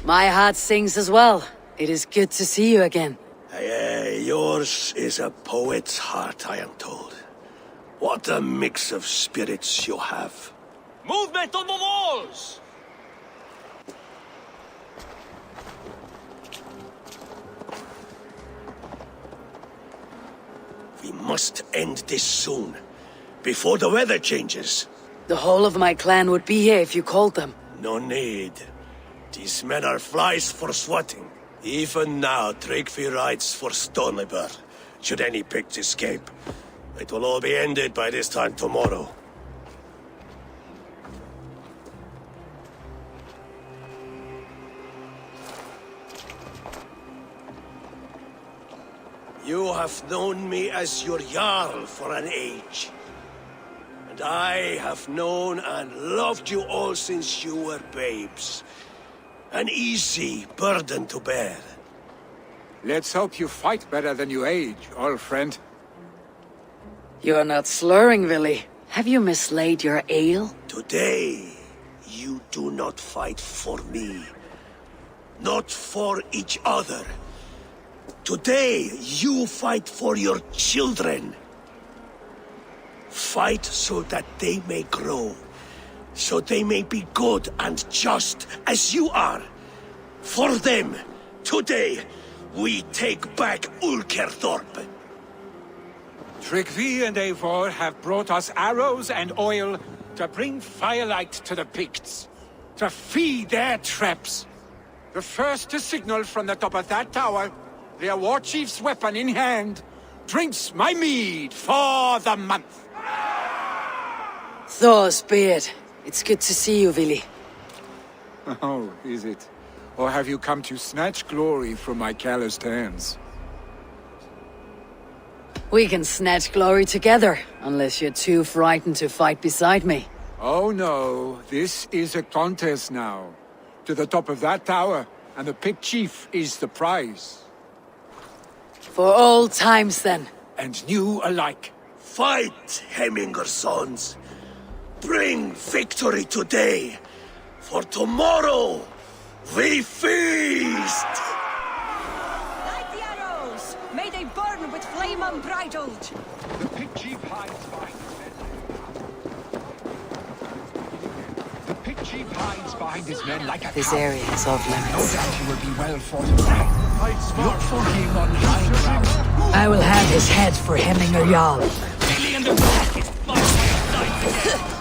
My heart sings as well. It is good to see you again. Yours is a poet's heart, I am told. What a mix of spirits you have. Movement on the walls! We must end this soon, before the weather changes. The whole of my clan would be here if you called them. No need. These men are flies for swatting. Even now, Tryggvi rides for Stonebur, should any Picts escape. It will all be ended by this time tomorrow. You have known me as your Jarl for an age. And I have known and loved you all since you were babes. An easy burden to bear. Let's hope you fight better than you age, old friend. You're not slurring, Willy. Have you mislaid your ale? Today, you do not fight for me. Not for each other. Today, you fight for your children. Fight so that they may grow. So they may be good and just as you are. For them, today, we take back Ulkerthorpe. Tryggvi and Eivor have brought us arrows and oil to bring firelight to the Picts, to feed their traps. The first to signal from the top of that tower, their war chief's weapon in hand, drinks my mead for the month. Thor's beard. It's good to see you, Willy. Oh, is it? Or have you come to snatch glory from my calloused hands? We can snatch glory together, unless you're too frightened to fight beside me. Oh no, this is a contest now. To the top of that tower, and the Pict chief is the prize. For old times, then. And new alike. Fight, Hemminger sons. Bring victory today, for tomorrow we feast! Light the arrows! May they burn with flame unbridled! The Pict chief hides behind The Pict chief hides behind his men like a This coward. area is off No limits. doubt he will be well fortified. Look for him on high ground. I will have his head for Hemminger Jarl. Billy and the Black is my way of life again!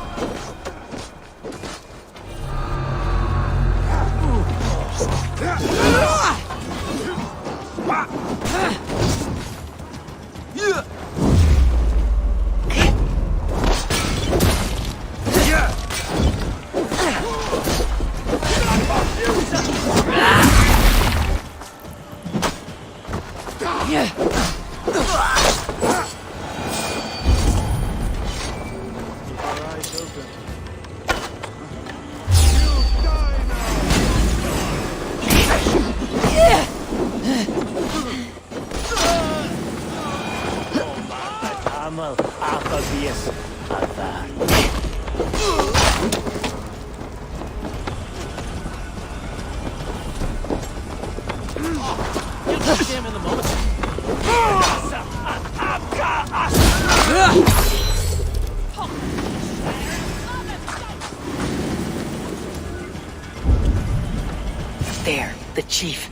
There, the chief.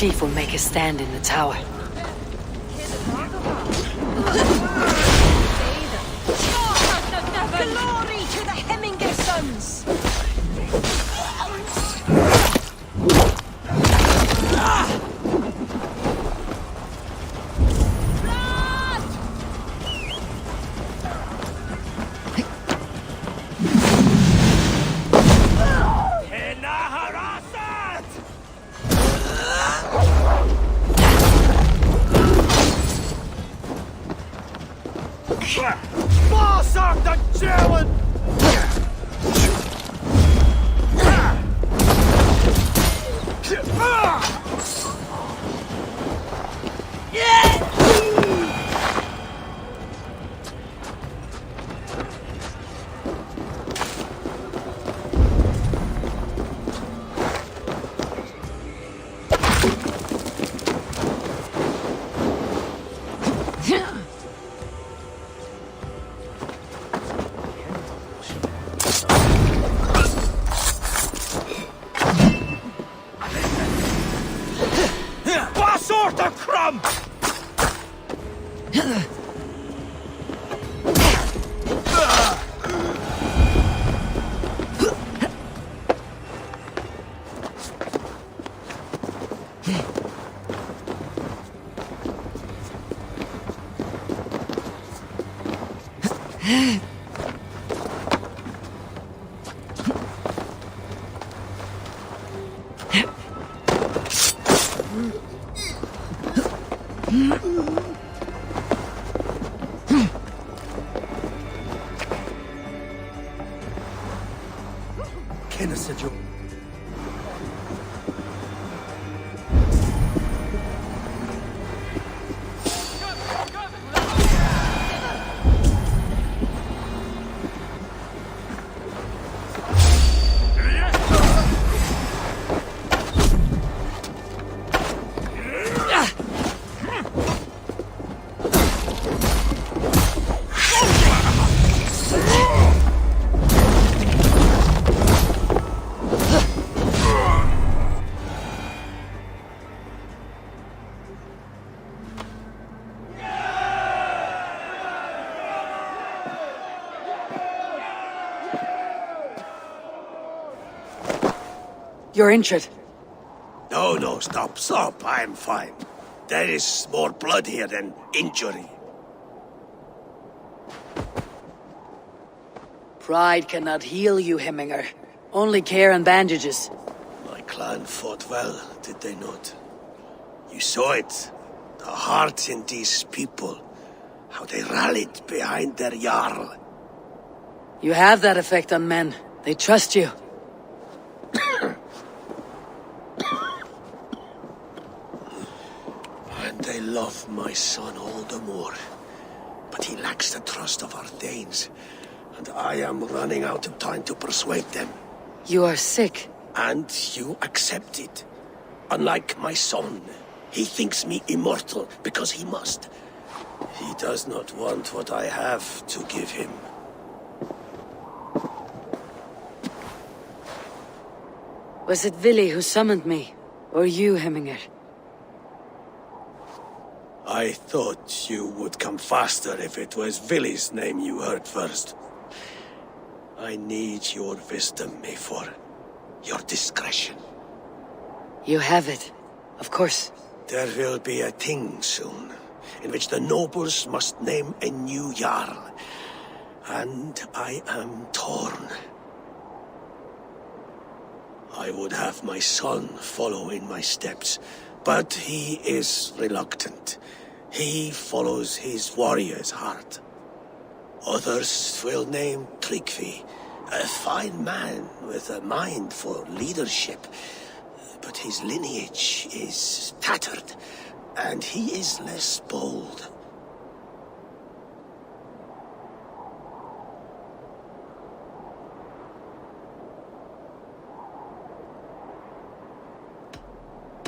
chief will make a stand in the tower. Glory to the Hemminger sons! Masak the German! What sort of crumb? You're injured. No, stop. I'm fine. There is more blood here than injury. Pride cannot heal you, Hemminger. Only care and bandages. My clan fought well, did they not? You saw it. The heart in these people. How they rallied behind their Jarl. You have that effect on men. They trust you. And they love my son all the more. But he lacks the trust of our Danes. And I am running out of time to persuade them. You are sick. And you accept it. Unlike my son, he thinks me immortal because he must. He does not want what I have to give him. Was it Vili who summoned me? Or you, Hemminger? I thought you would come faster if it was Vili's name you heard first. I need your wisdom, Mayfor. Your discretion. You have it. Of course. There will be a thing soon, in which the nobles must name a new Jarl. And I am torn. I would have my son follow in my steps, but he is reluctant. He follows his warrior's heart. Others will name Tryggvi, a fine man with a mind for leadership. But his lineage is tattered, and he is less bold.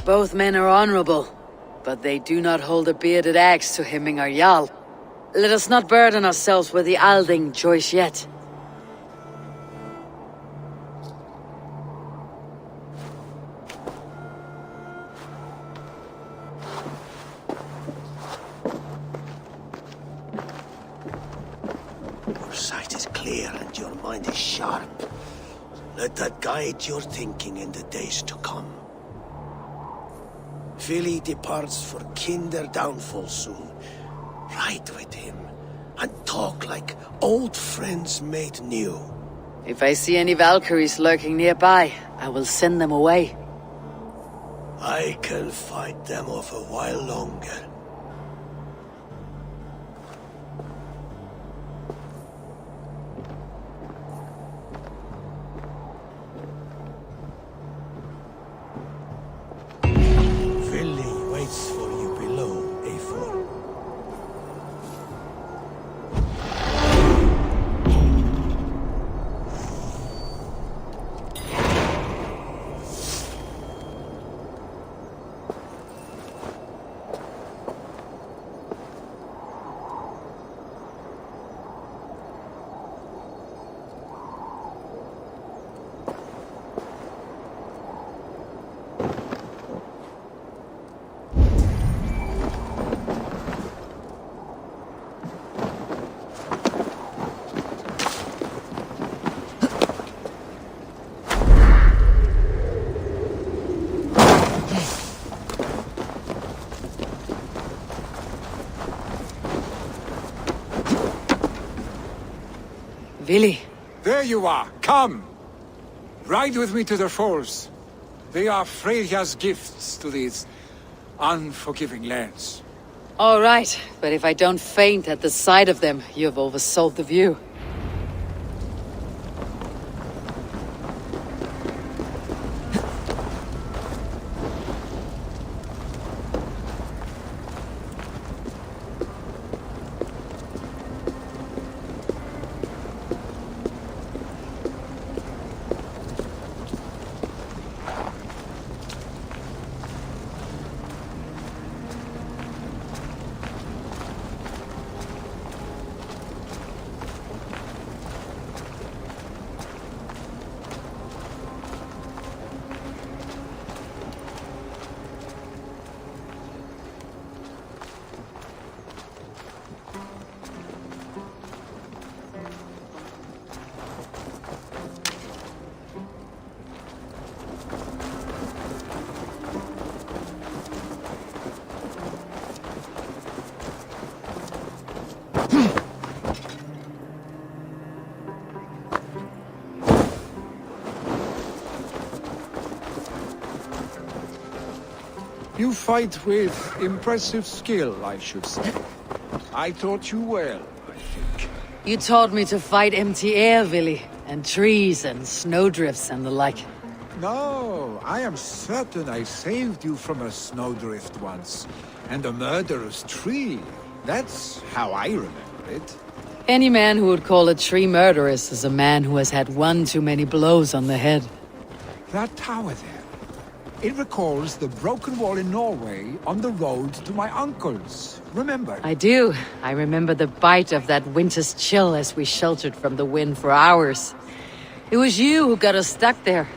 Both men are honorable, but they do not hold a bearded axe to Hemminger Jarl. Let us not burden ourselves with the Alding choice yet. sight is clear and your mind is sharp. Let that guide your thinking in the days to come. Vili departs for kinder downfall soon. Ride with him, and talk like old friends made new. If I see any Valkyries lurking nearby, I will send them away. I can fight them off a while longer. Vili waits for you below, A4. Vili, There you are. Come. Ride with me to the falls. They are Freya's gifts to these unforgiving lands. all right, but if I don't faint at the sight of them, you've oversold the view. You fight with impressive skill, I should say. I taught you well, I think. You taught me to fight empty air, Vili, and trees and snowdrifts and the like. No, I am certain I saved you from a snowdrift once, and a murderous tree. That's how I remember it. Any man who would call a tree murderous is a man who has had one too many blows on the head. That tower there. It recalls the broken wall in Norway on the road to my uncle's. Remember? I do. I remember the bite of that winter's chill as we sheltered from the wind for hours. It was you who got us stuck there.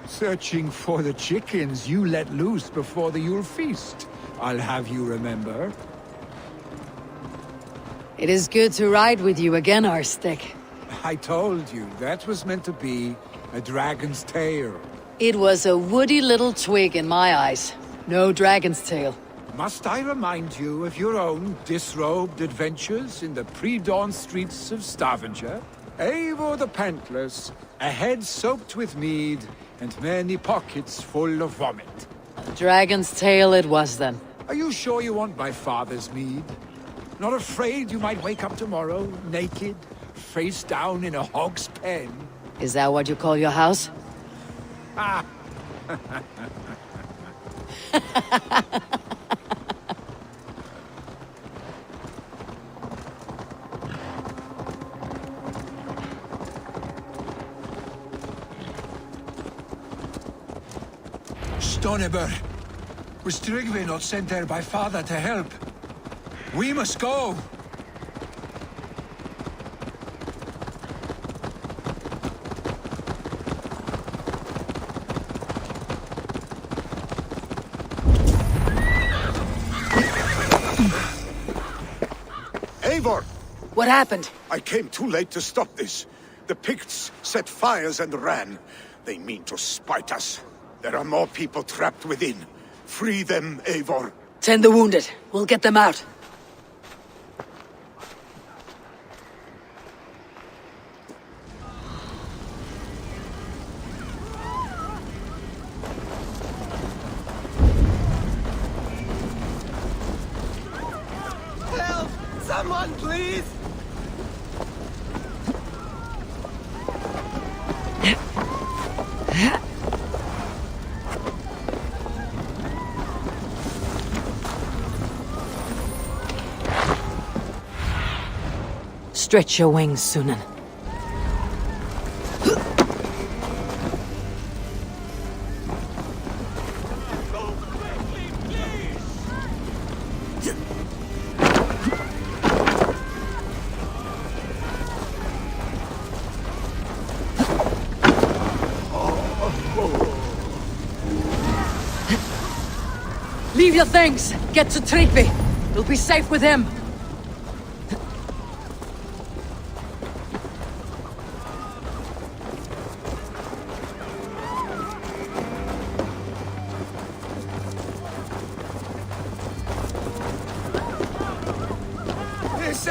Searching for the chickens you let loose before the Yule feast. I'll have you remember. It is good to ride with you again, Arstic. I told you, that was meant to be a dragon's tail. It was a woody little twig in my eyes. No dragon's tail. Must I remind you of your own disrobed adventures in the pre-dawn streets of Stavanger? Eivor the Pantless, a head soaked with mead, and many pockets full of vomit. A dragon's tail it was then. Are you sure you want my father's mead? Not afraid you might wake up tomorrow, naked, face down in a hog's pen? Is that what you call your house? Ah! Stoneber, was Tryggvi not sent there by father to help? We must go! Eivor! What happened? I came too late to stop this. The Picts set fires and ran. They mean to spite us. There are more people trapped within. Free them, Eivor. Tend the wounded. We'll get them out. Help! Someone, please! Stretch your wings, Sunan. Go quickly, please! Leave your things! Get to Tryggvi! You'll be safe with him! Is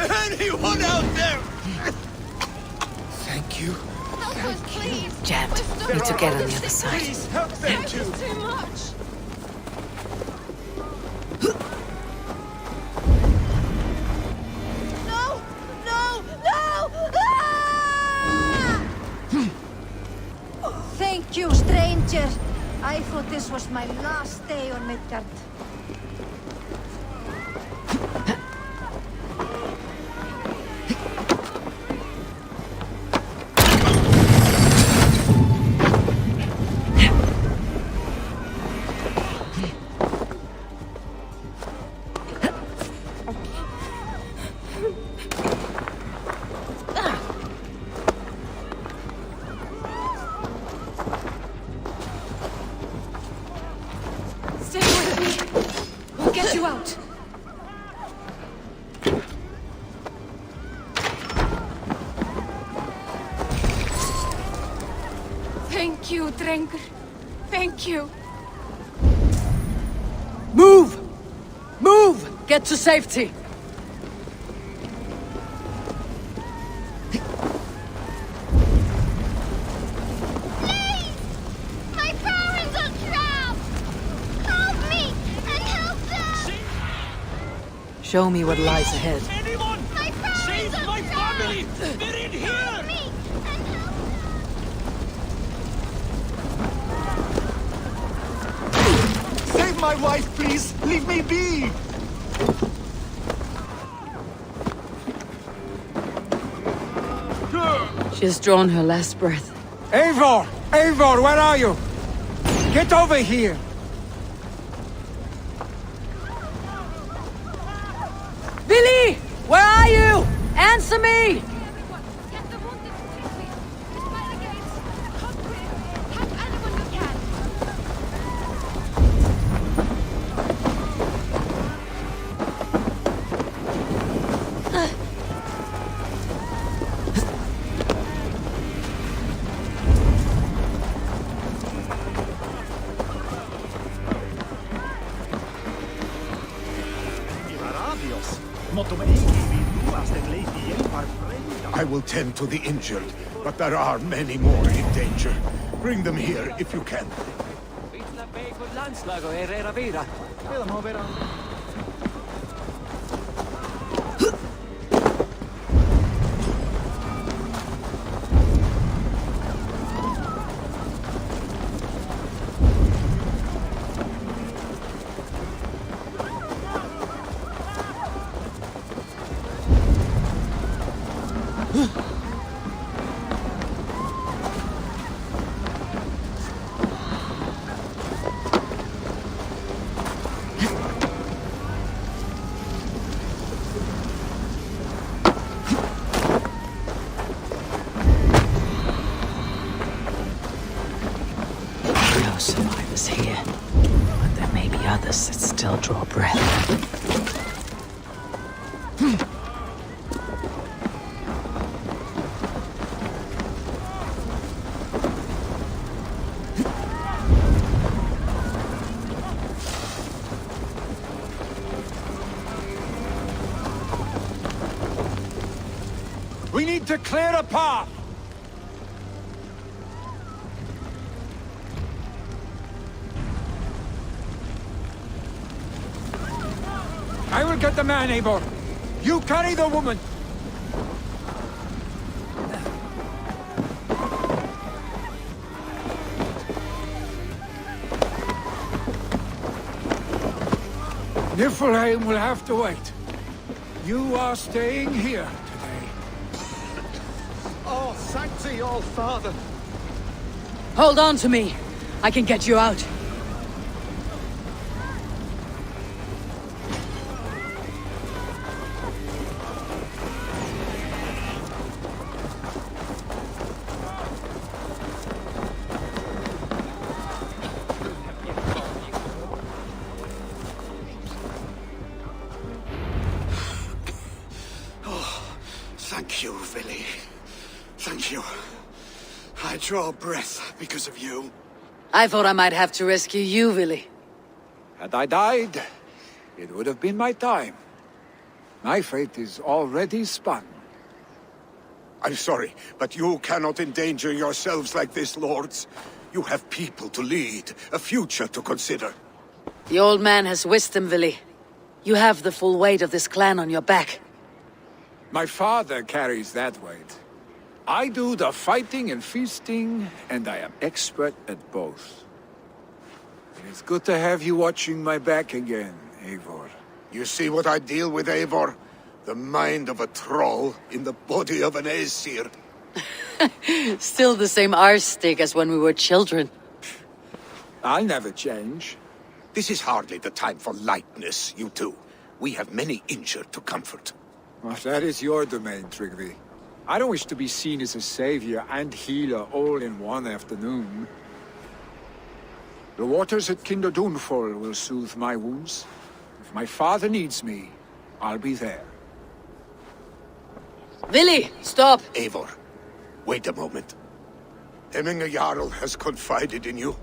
anyone out there? Thank you. Help us, please! Jammed. We're Need to stuck. get on the other side. Please help them This too. is too much! No! No! No! Ah! Thank you, stranger. I thought this was my last day on Midgard. Stay with me. We'll get you out. Thank you, Drengur. Thank you. Move! Move! Get to safety! My parents are trapped! Help me and help them! Show me what lies ahead. Anyone! My parents Save are my trapped! family! They're in here! Help me and help Save my wife, please! Leave me be! She has drawn her last breath. Eivor! Eivor, where are you? Get over here! Billy! Where are you? Answer me! Get the wounded to Tryggvi. It's by the gates. Come quick. Help anyone you can. I will tend to the injured, but there are many more in danger. Bring them here if you can. No survivors here. But there may be others that still draw breath. need to clear a path! I will get the man, Eivor. You carry the woman. Niflheim will have to wait. You are staying here today. Oh, thank thee, all father. Hold on to me. I can get you out. Thank you, Vili. Thank you. I draw breath because of you. I thought I might have to rescue you, Vili. Had I died, it would have been my time. My fate is already spun. I'm sorry, but you cannot endanger yourselves like this, lords. You have people to lead, a future to consider. The old man has wisdom, Vili. You have the full weight of this clan on your back. My father carries that weight. I do the fighting and feasting, and I am expert at both. It is good to have you watching my back again, Eivor. You see what I deal with, Eivor? The mind of a troll in the body of an Aesir. Still the same arse stick as when we were children. I'll never change. This is hardly the time for lightness, you two. We have many injured to comfort. Well, that is your domain, Tryggvi. I don't wish to be seen as a savior and healer all in one afternoon. The waters at Kinderdunfol will soothe my wounds. If my father needs me, I'll be there. Vili, stop! Eivor, wait a moment. Hemminger Jarl has confided in you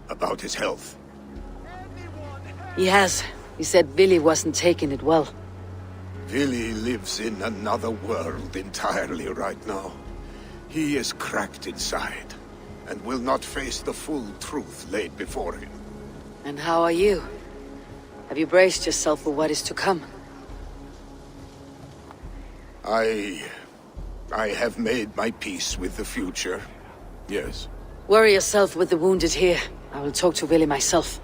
about his health. He has. He said Vili wasn't taking it well. Vili lives in another world entirely right now. He is cracked inside, and will not face the full truth laid before him. And how are you? Have you braced yourself for what is to come? I have made my peace with the future, yes. Worry yourself with the wounded here. I will talk to Vili myself.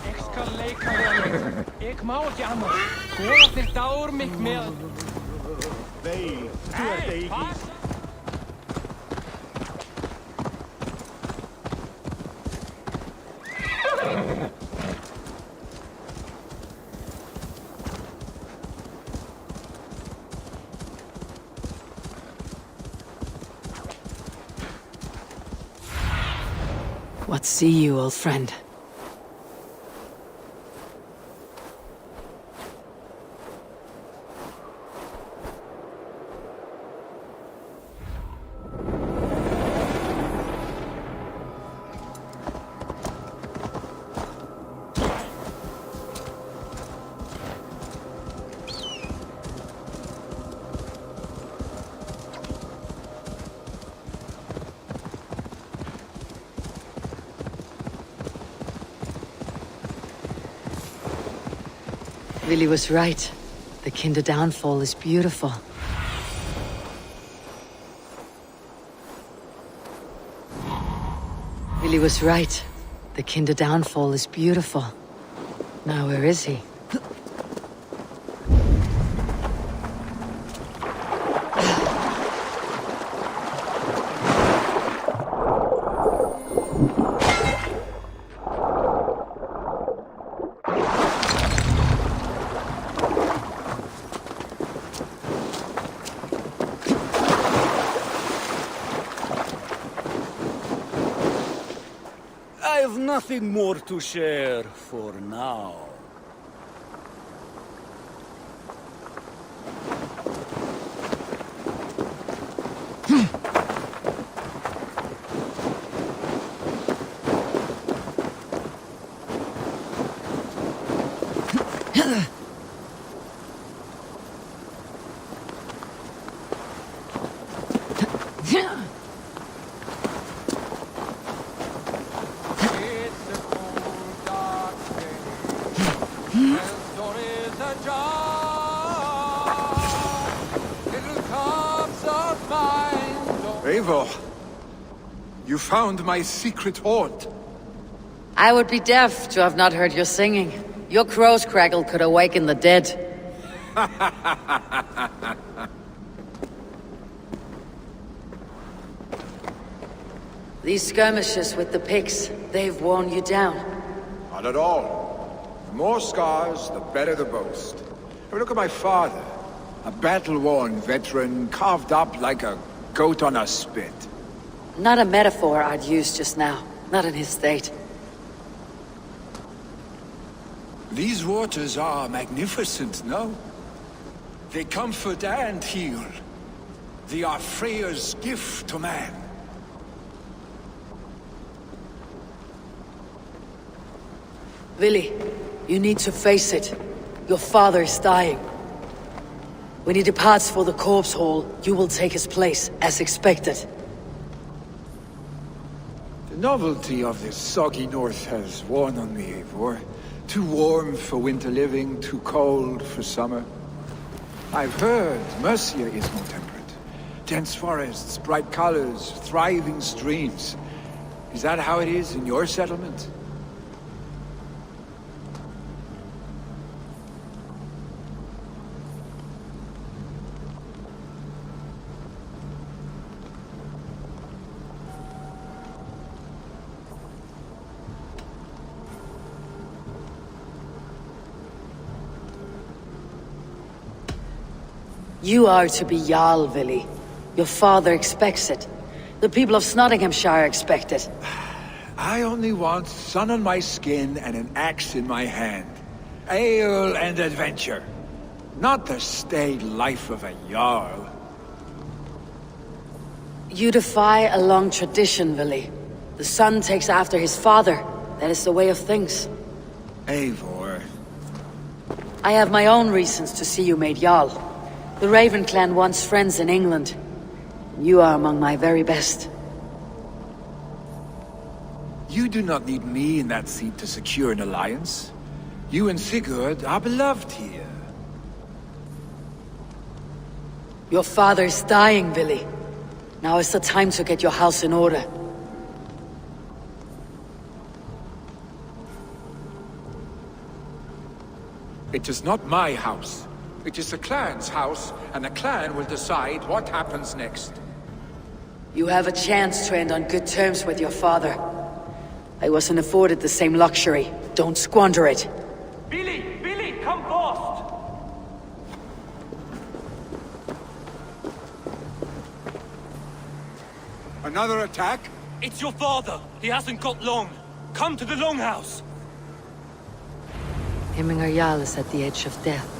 Ik skal leke wel. Ik mag jammer. Hoor zich daar mij meer. Hey, Pas. What see you, old friend? Vili was right. The Kinder downfall is beautiful. Vili was right. The Kinder downfall is beautiful. Now where is he? I have nothing more to share for now. It's a cold, dark day. Stories are jar. Little cups of mine. Eivor, you found my secret haunt. I would be deaf to have not heard your singing. Your crow's crackle could awaken the dead. These skirmishes with the pigs, they've worn you down. Not at all. The more scars, the better the boast. Have a look at my father. A battle-worn veteran, carved up like a goat on a spit. Not a metaphor I'd use just now. Not in his state. These waters are magnificent, no? They comfort and heal. They are Freya's gift to man. Vili, you need to face it. Your father is dying. When he departs for the corpse hall, you will take his place, as expected. The novelty of this soggy north has worn on me, Eivor. Too warm for winter living, too cold for summer. I've heard Mercia is more temperate. Dense forests, bright colors, thriving streams. Is that how it is in your settlement? You are to be Jarl, Vili. Your father expects it. The people of Nottinghamshire expect it. I only want sun on my skin and an axe in my hand. Ale and adventure. Not the staid life of a Jarl. You defy a long tradition, Vili. The son takes after his father. That is the way of things. Eivor. I have my own reasons to see you made Jarl. The Raven clan wants friends in England. You are among my very best. You do not need me in that seat to secure an alliance. You and Sigurd are beloved here. Your father is dying, Vili. Now is the time to get your house in order. It is not my house. It is the clan's house, and the clan will decide what happens next. You have a chance to end on good terms with your father. I wasn't afforded the same luxury. Don't squander it. Billy! Billy, come fast! Another attack? It's your father. He hasn't got long. Come to the Longhouse. Himmingar Jarl is at the edge of death.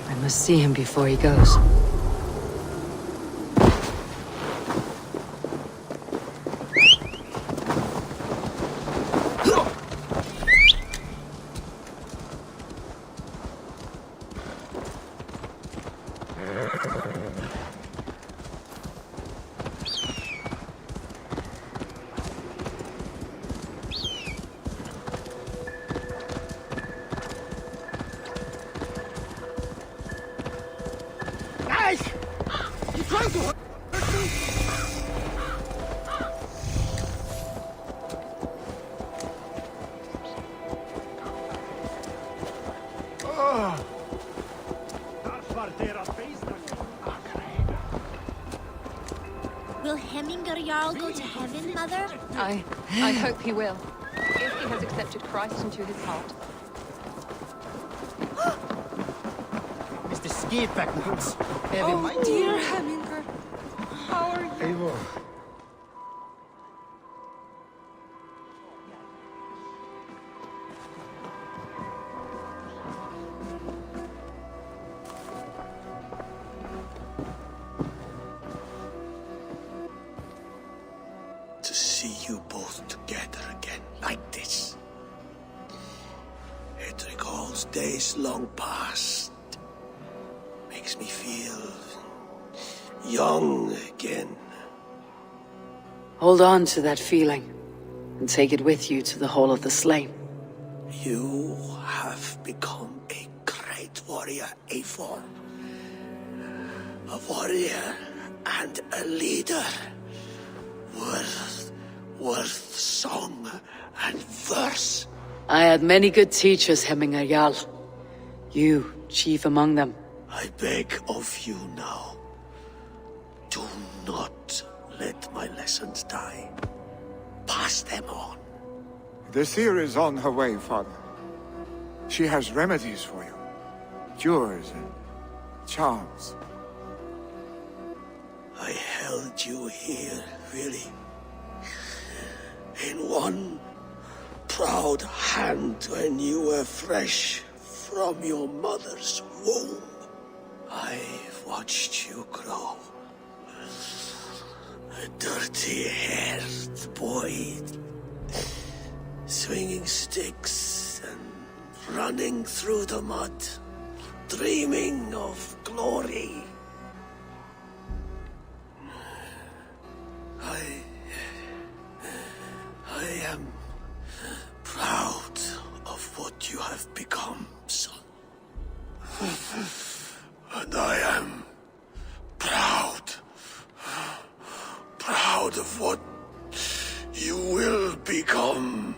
I must see him before he goes. Will Hemminger Jarl go to heaven, Mother? I hope he will. If he has accepted Christ into his heart. Mr. Skidbackmans. Oh, dear Hemminger. How are you? Eivor. To see you both together again like this. It recalls those days long past. Makes me feel young again. Hold on to that feeling, and take it with you to the Hall of the Slain. You have become a great warrior, Eivor. A warrior and a leader. Worth song and verse. I had many good teachers, Hemminger Jarl. You, chief among them. I beg of you now, do not let my lessons die. Pass them on. The seer is on her way, Father. She has remedies for you. Cures and charms. I held you here, really. In one proud hand when you were fresh from your mother's womb. I've watched you grow. A dirty-haired boy, swinging sticks and running through the mud, dreaming of glory. I am proud of what you have become, son. And I am proud of what you will become.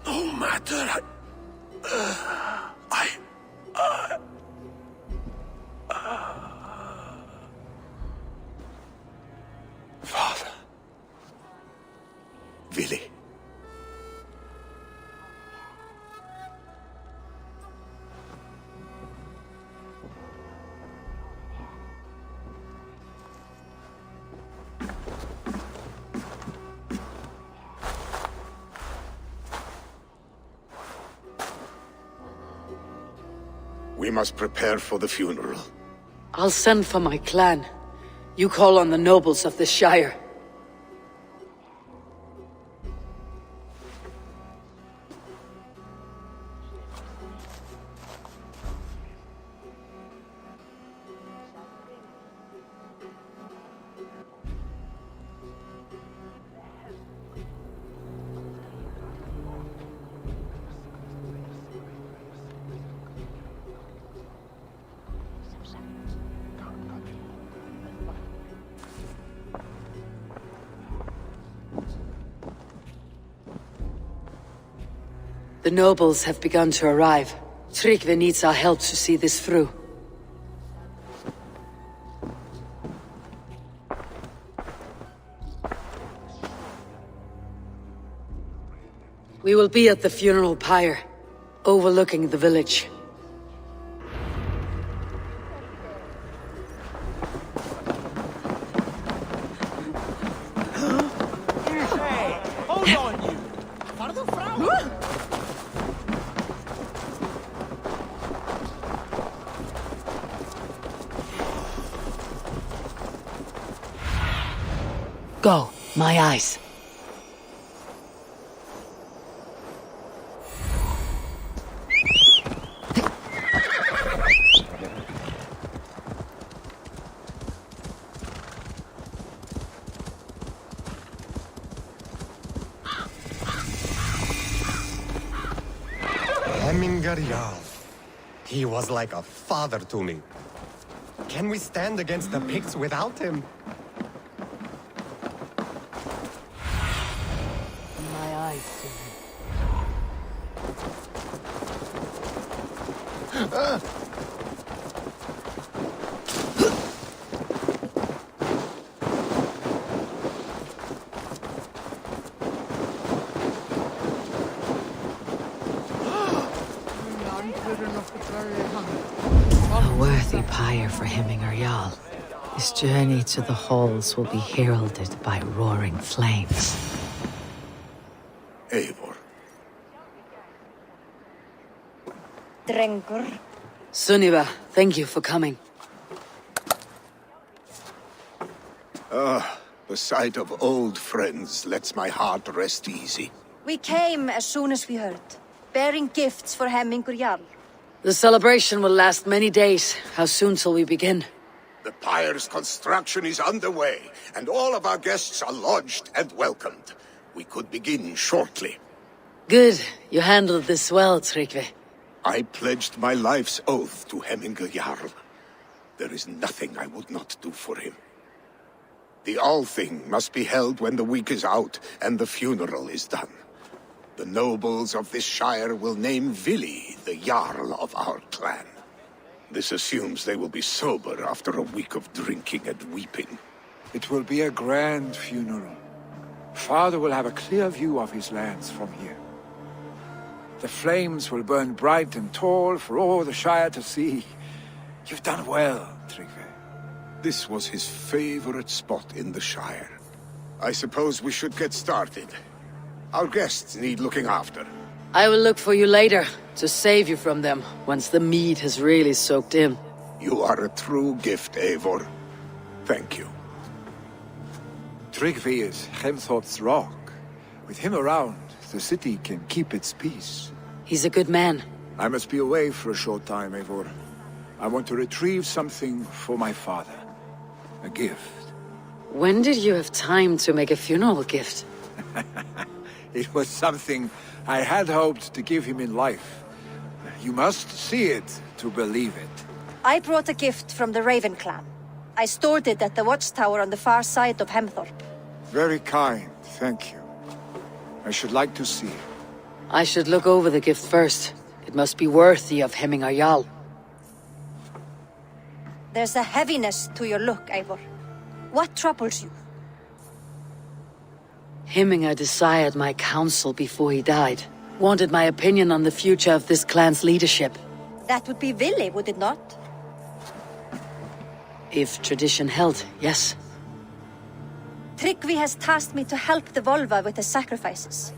No matter Father. Willi. We must prepare for the funeral. I'll send for my clan. You call on the nobles of the Shire. The nobles have begun to arrive. Tryggvi needs our help to see this through. We will be at the funeral pyre, overlooking the village. Hey, hold on, you! Pardon, Frau? Go, my eyes. Hemminger Jarl. He was like a father to me. Can we stand against the Picts without him? My eyes see him. A worthy pyre for Hemminger Jarl. His journey to the halls will be heralded by roaring flames. Eivor. Drengur. Sunniva, thank you for coming. The sight of old friends lets my heart rest easy. We came as soon as we heard. bearing gifts for Hemmingur Jarl. The celebration will last many days. How soon till we begin? The pyre's construction is underway, and all of our guests are lodged and welcomed. We could begin shortly. Good. You handled this well, Tryggvi. I pledged my life's oath to Hemmingur Jarl. There is nothing I would not do for him. The Althing must be held when the week is out and the funeral is done. The nobles of this shire will name Vili the Jarl of our clan. This assumes they will be sober after a week of drinking and weeping. It will be a grand funeral. Father will have a clear view of his lands from here. The flames will burn bright and tall for all the Shire to see. You've done well, Tryggvi. This was his favorite spot in the Shire. I suppose we should get started. Our guests need looking after. I will look for you later, to save you from them, once the mead has really soaked in. You are a true gift, Eivor. Thank you. Tryggvi is Hemthorpe's rock. With him around, the city can keep its peace. He's a good man. I must be away for a short time, Eivor. I want to retrieve something for my father. A gift. When did you have time to make a funeral gift? It was something I had hoped to give him in life. You must see it to believe it. I brought a gift from the Raven clan. I stored it at the watchtower on the far side of Hemthorpe. Very kind, thank you. I should like to see it. I should look over the gift first. It must be worthy of Hemmingur Jarl. There's a heaviness to your look, Eivor. What troubles you? Hemmingur desired my counsel before he died. Wanted my opinion on the future of this clan's leadership. That would be Vili, would it not? If tradition held, yes. Tryggvi has tasked me to help the Volva with the sacrifices.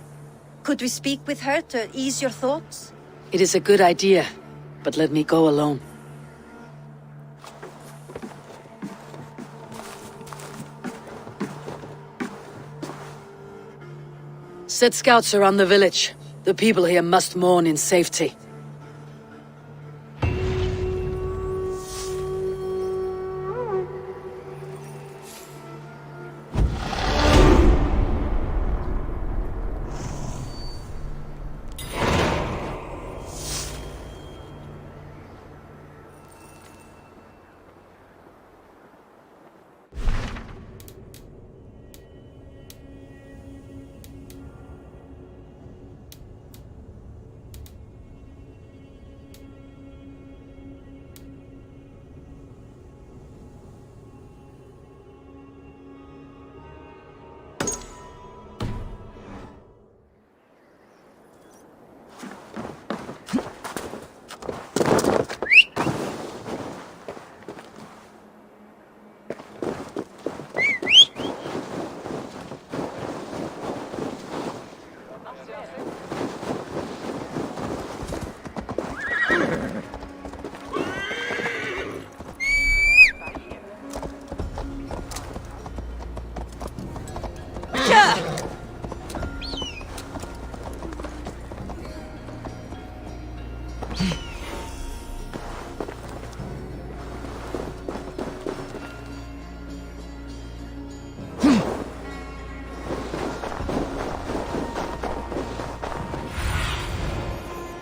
Could we speak with her to ease your thoughts? It is a good idea, but let me go alone. Set scouts around the village. The people here must mourn in safety.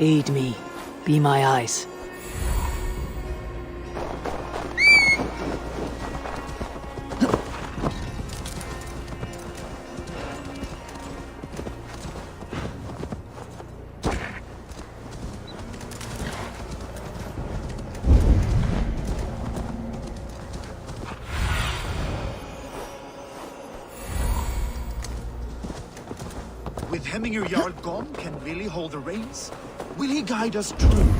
Aid me. Be my eyes. With Hemmingur Jarl gone, can Vili hold the reins? Will he guide us true?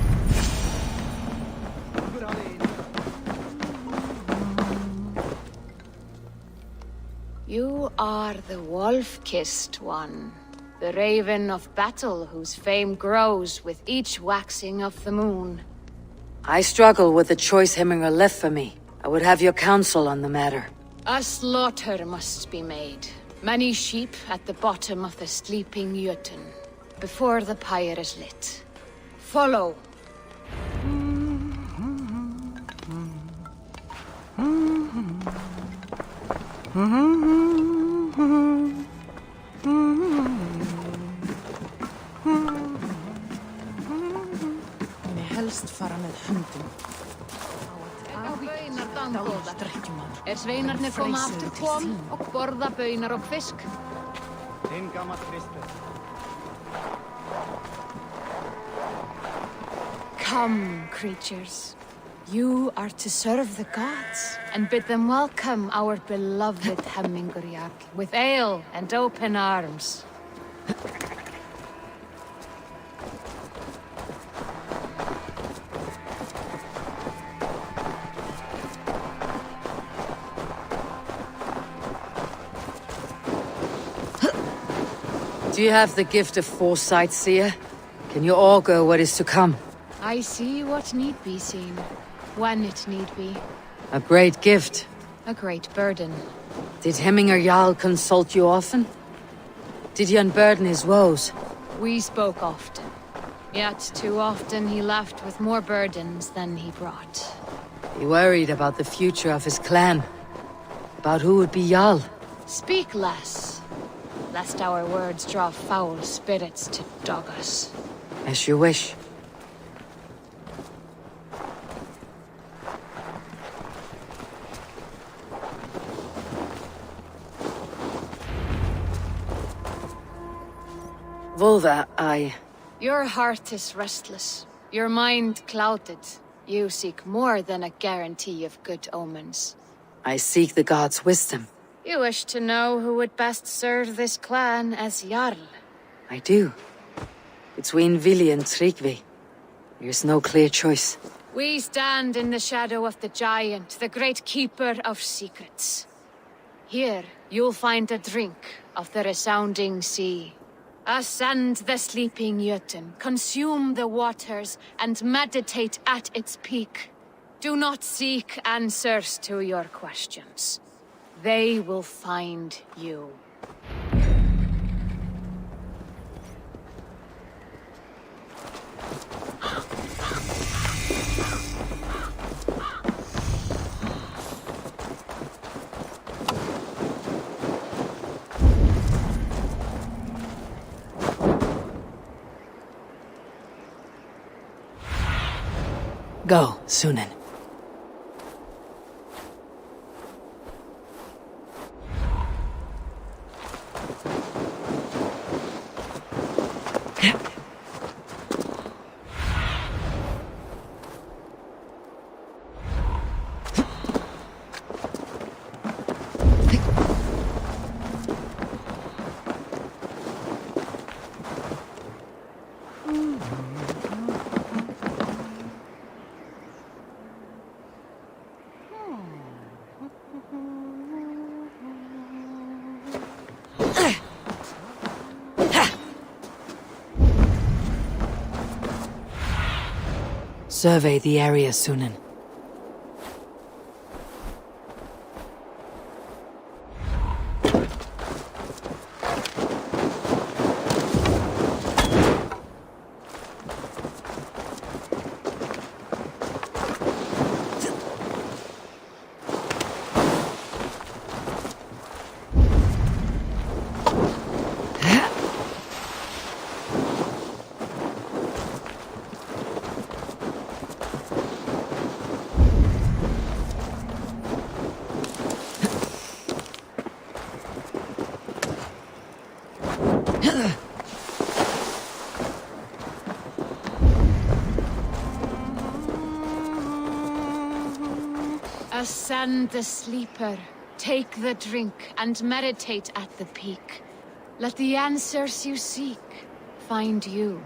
You are the wolf-kissed one. The raven of battle whose fame grows with each waxing of the moon. I struggle with the choice Hemmingur left for me. I would have your counsel on the matter. A slaughter must be made. Many sheep at the bottom of the sleeping Jötun. before the pyre is lit. Follow. Helst fara með hundum. Baunar dangóða. Sveinarnir koma aftur kom og borða baunar og fisk. Come, creatures. You are to serve the gods and bid them welcome our beloved Hemmingur Jarl with ale and open arms. Do you have the gift of foresight, seer? Can you augur what is to come? I see what need be seen, when it need be. A great gift. A great burden. Did Hemmingur Jarl consult you often? Did he unburden his woes? We spoke often. Yet too often he left with more burdens than he brought. He worried about the future of his clan. About who would be Jarl. Speak less, lest our words draw foul spirits to dog us. As you wish. Volva, Your heart is restless, your mind clouded. You seek more than a guarantee of good omens. I seek the gods' wisdom. You wish to know who would best serve this clan as Jarl. I do. Between Vili and Tryggvi, there's no clear choice. We stand in the shadow of the giant, the great keeper of secrets. Here, you'll find a drink of the resounding sea. Ascend the sleeping Jötun, consume the waters, and meditate at its peak. Do not seek answers to your questions. They will find you. Go, Sunan. Survey the area, Sunan. Ascend the sleeper, take the drink, and meditate at the peak. Let the answers you seek find you.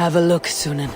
Have a look, Sunan.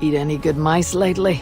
Eat any good mice lately?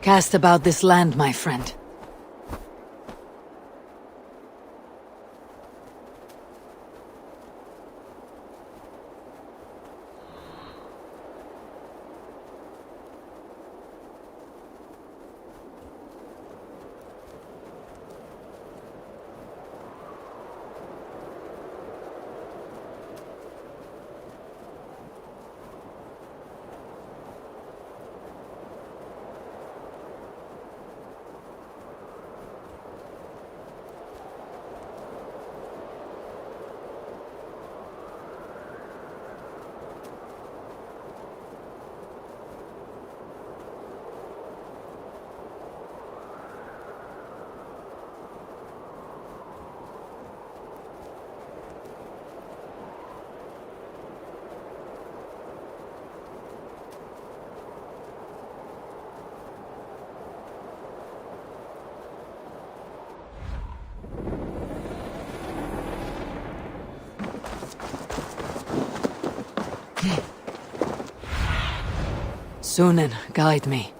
Cast about this land, my friend. Sunan, guide me.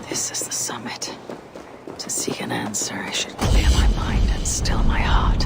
This is the summit. To seek an answer, I should clear my mind and still my heart.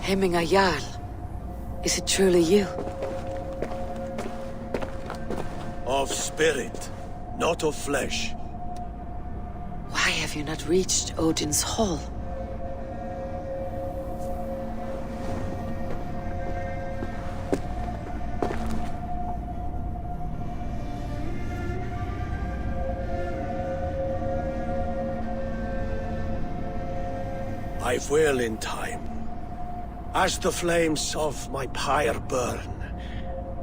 Hemminger Jarl, is it truly you? Of spirit, not of flesh. Why have you not reached Odin's Hall? I will in time. As the flames of my pyre burn,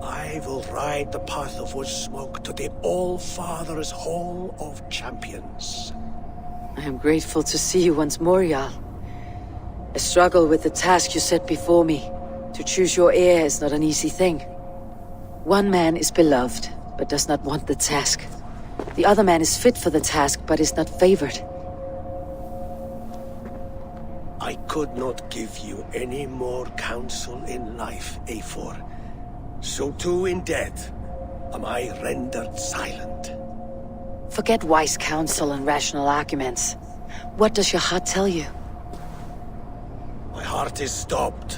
I will ride the path of wood smoke to the All-Father's Hall of Champions. I am grateful to see you once more, Jarl. I struggle with the task you set before me. To choose your heir is not an easy thing. One man is beloved, but does not want the task. The other man is fit for the task, but is not favored. I could not give you any more counsel in life, Eivor. So too in death am I rendered silent. Forget wise counsel and rational arguments. What does your heart tell you? My heart is stopped.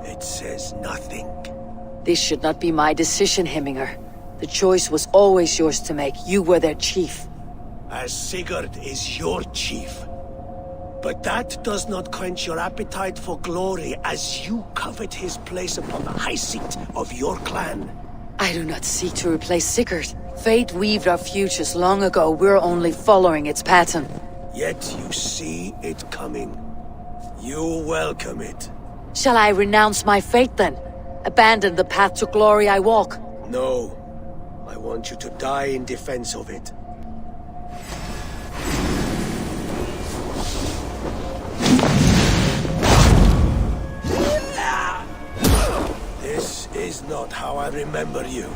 It says nothing. This should not be my decision, Hemminger. The choice was always yours to make. You were their chief. As Sigurd is your chief. But that does not quench your appetite for glory as you covet his place upon the high seat of your clan. I do not seek to replace Sigurd. Fate weaved our futures long ago. We're only following its pattern. Yet you see it coming. You welcome it. Shall I renounce my fate then? Abandon the path to glory I walk? No. I want you to die in defense of it. This is not how I remember you.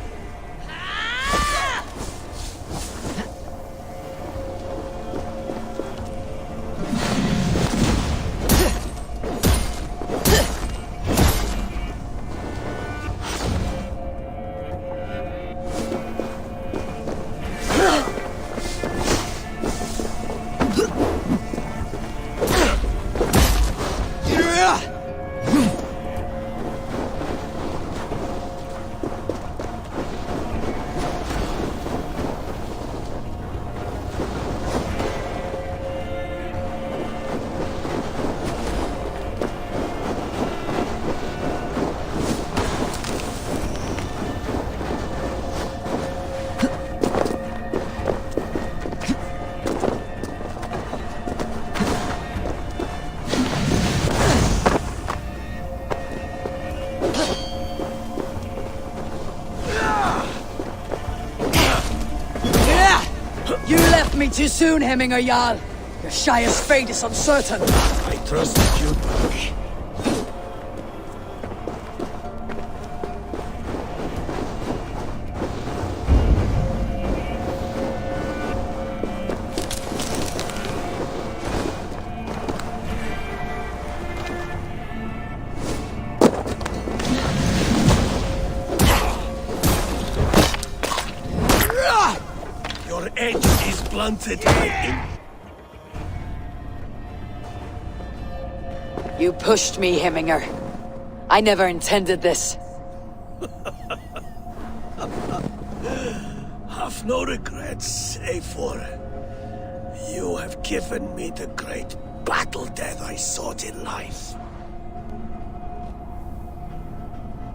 You left me too soon, Hemminger Jarl. Your Shire's fate is uncertain. I trusted you. edge is blunted. You pushed me, Hemminger. I never intended this. Have no regrets, Eivor. You have given me the great battle death I sought in life.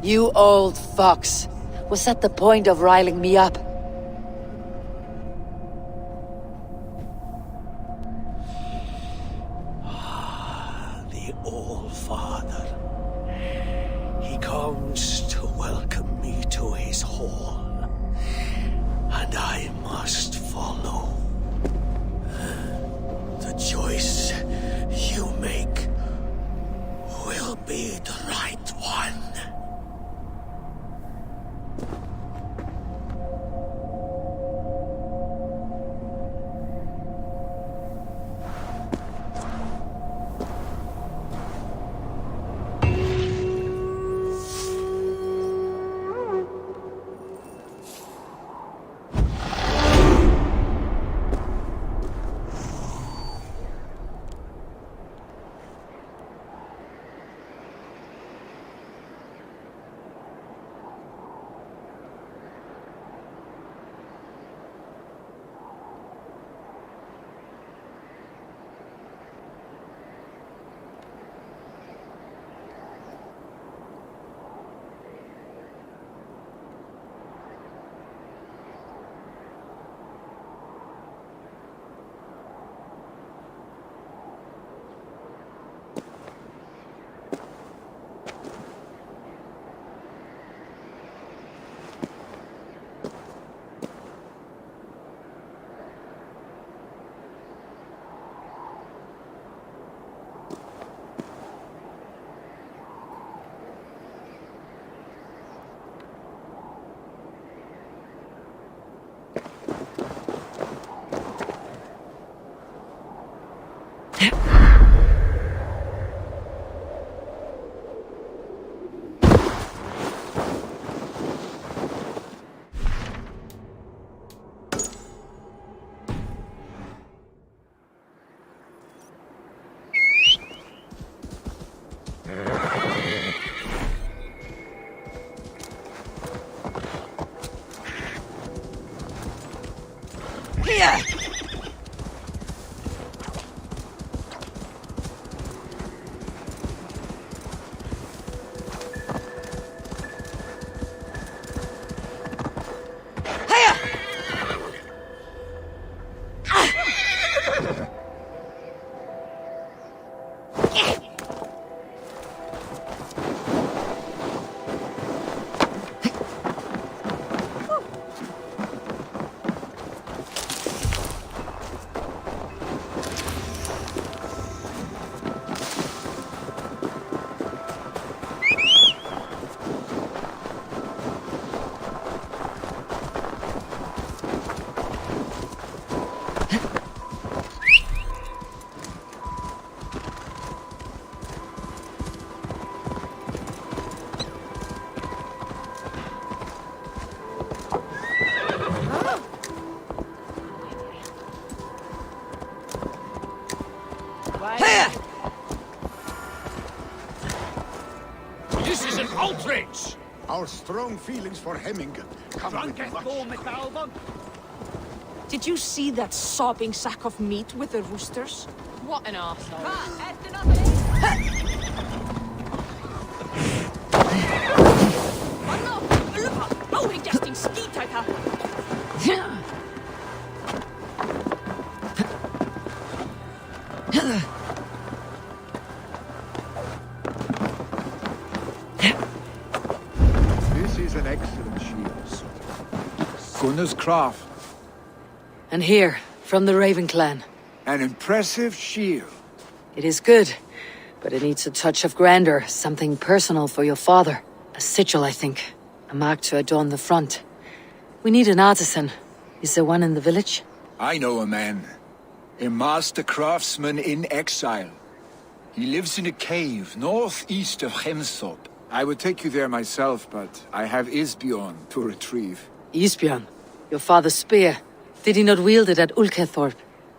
You old fox. Was that the point of riling me up? The All-Father. He comes to welcome me to his hall. And I must follow. The choice you make will be the right one. This is an outrage! Our strong feelings for Hemminger come with much... Did you see that sobbing sack of meat with the roosters? What an arsehole. This is an excellent shield. Gunnar's craft. And here, from the Raven clan. An impressive shield. It is good, but it needs a touch of grandeur, something personal for your father. A sigil, I think. A mark to adorn the front. We need an artisan. Is there one in the village? I know a man. A master craftsman in exile. He lives in a cave northeast of Hemthorpe. I would take you there myself, but I have Isbjorn to retrieve. Isbjorn? Your father's spear? Did he not wield it at Ulkethorpe?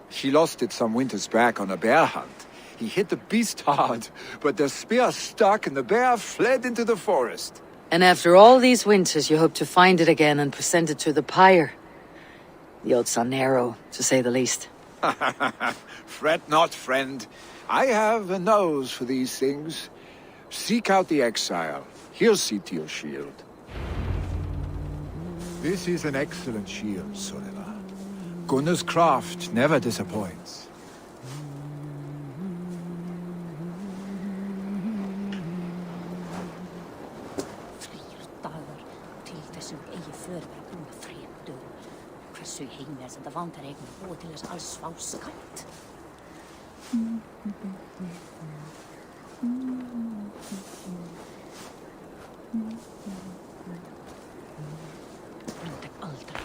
She lost it some winters back on a bear hunt. He hit the beast hard, but the spear stuck and the bear fled into the forest. And after all these winters, you hope to find it again and present it to the pyre. The odds are narrow, to say the least. Fret not, friend. I have a nose for these things. Seek out the exile. He'll see to your shield. This is an excellent shield, Sorella. Gunnar's craft never disappoints. Hversu heimir sem það vantar eigin búið til þess alls fá skatt. Undeg aldrei.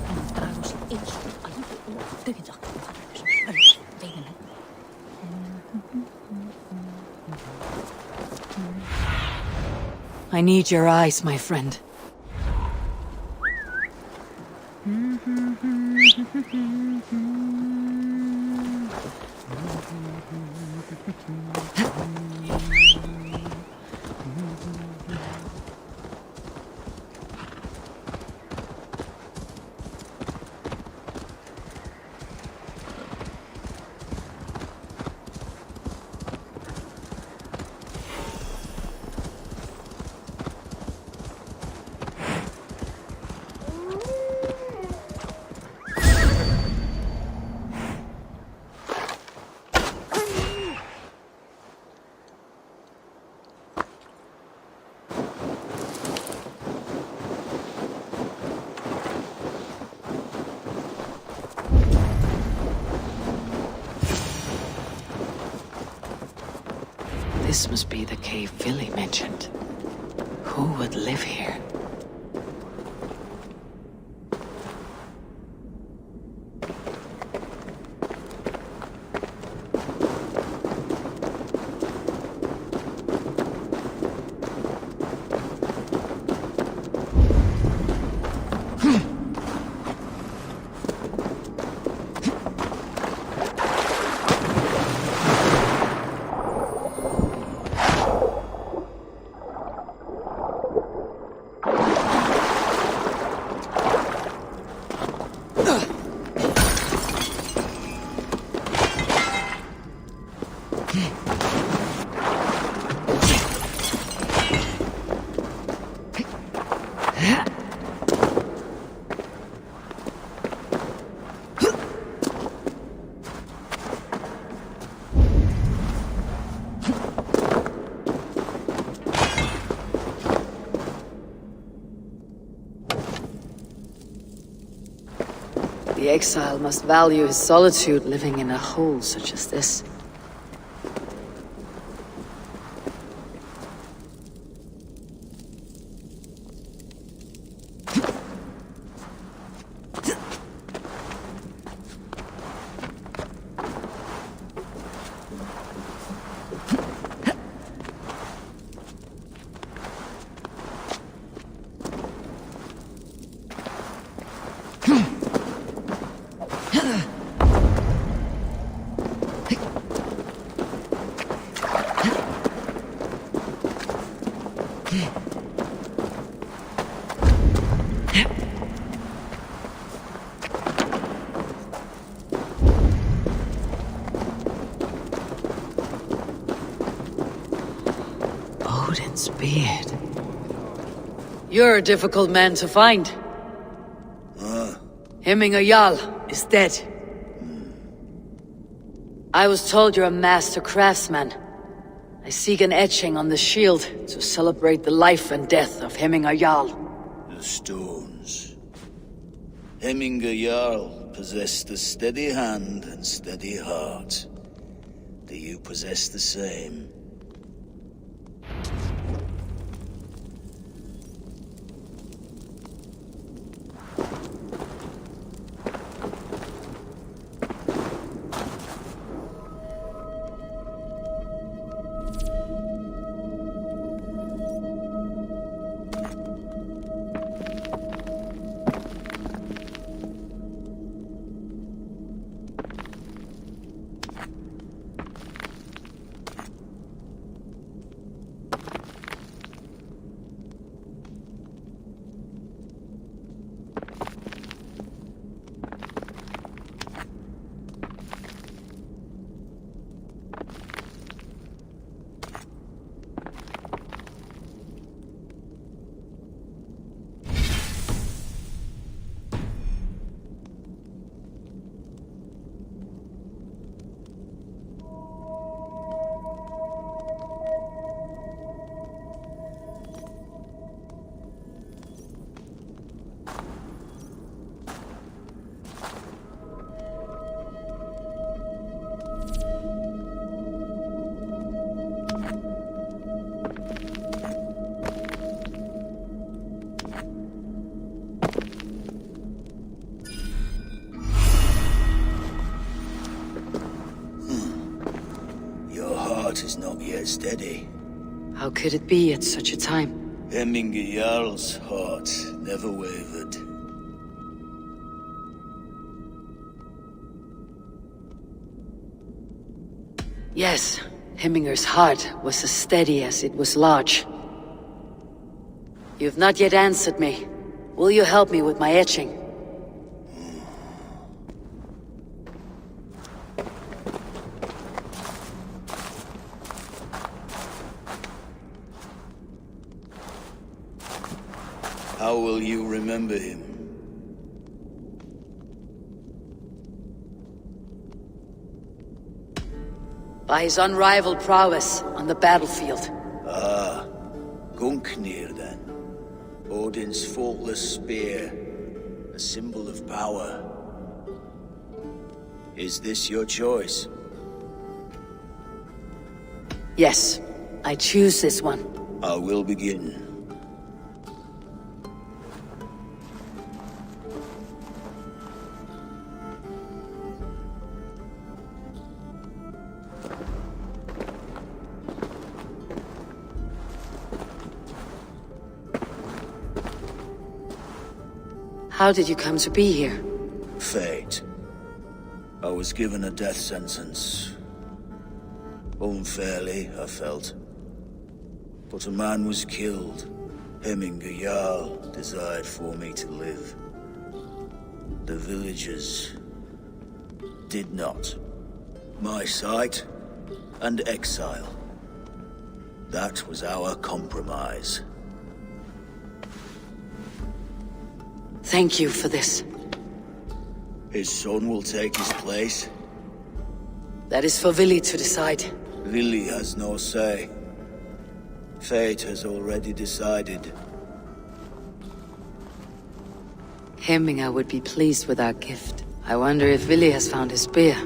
Hún dragur sér eins og alveg og döða og það þessum veginu. I need your eyes, my friend. This must be the cave Billy mentioned. Who would live here? The exile must value his solitude living in a hole such as this. Odin's beard. You're a difficult man to find. Hemminger Jarl is dead. I was told you're a master craftsman. I seek an etching on the shield to celebrate the life and death of Hemminger Jarl. The stones. Hemminger Jarl possessed a steady hand and steady heart. Do you possess the same? heart is not yet steady. How could it be at such a time? Hemminger Jarl's heart never wavered. Yes, Hemminger's heart was as steady as it was large. You've not yet answered me. Will you help me with my etching? How will you remember him? By his unrivaled prowess on the battlefield. Ah, Gungnir then. Odin's faultless spear, a symbol of power. Is this your choice? Yes, I choose this one. I will begin. How did you come to be here? Fate. I was given a death sentence. Unfairly, I felt. But a man was killed. Hemminger Jarl desired for me to live. The villagers did not. My sight and exile. That was our compromise. Thank you for this. His son will take his place. That is for Vili to decide. Vili has no say. Fate has already decided. Hemminger would be pleased with our gift. I wonder if Vili has found his spear.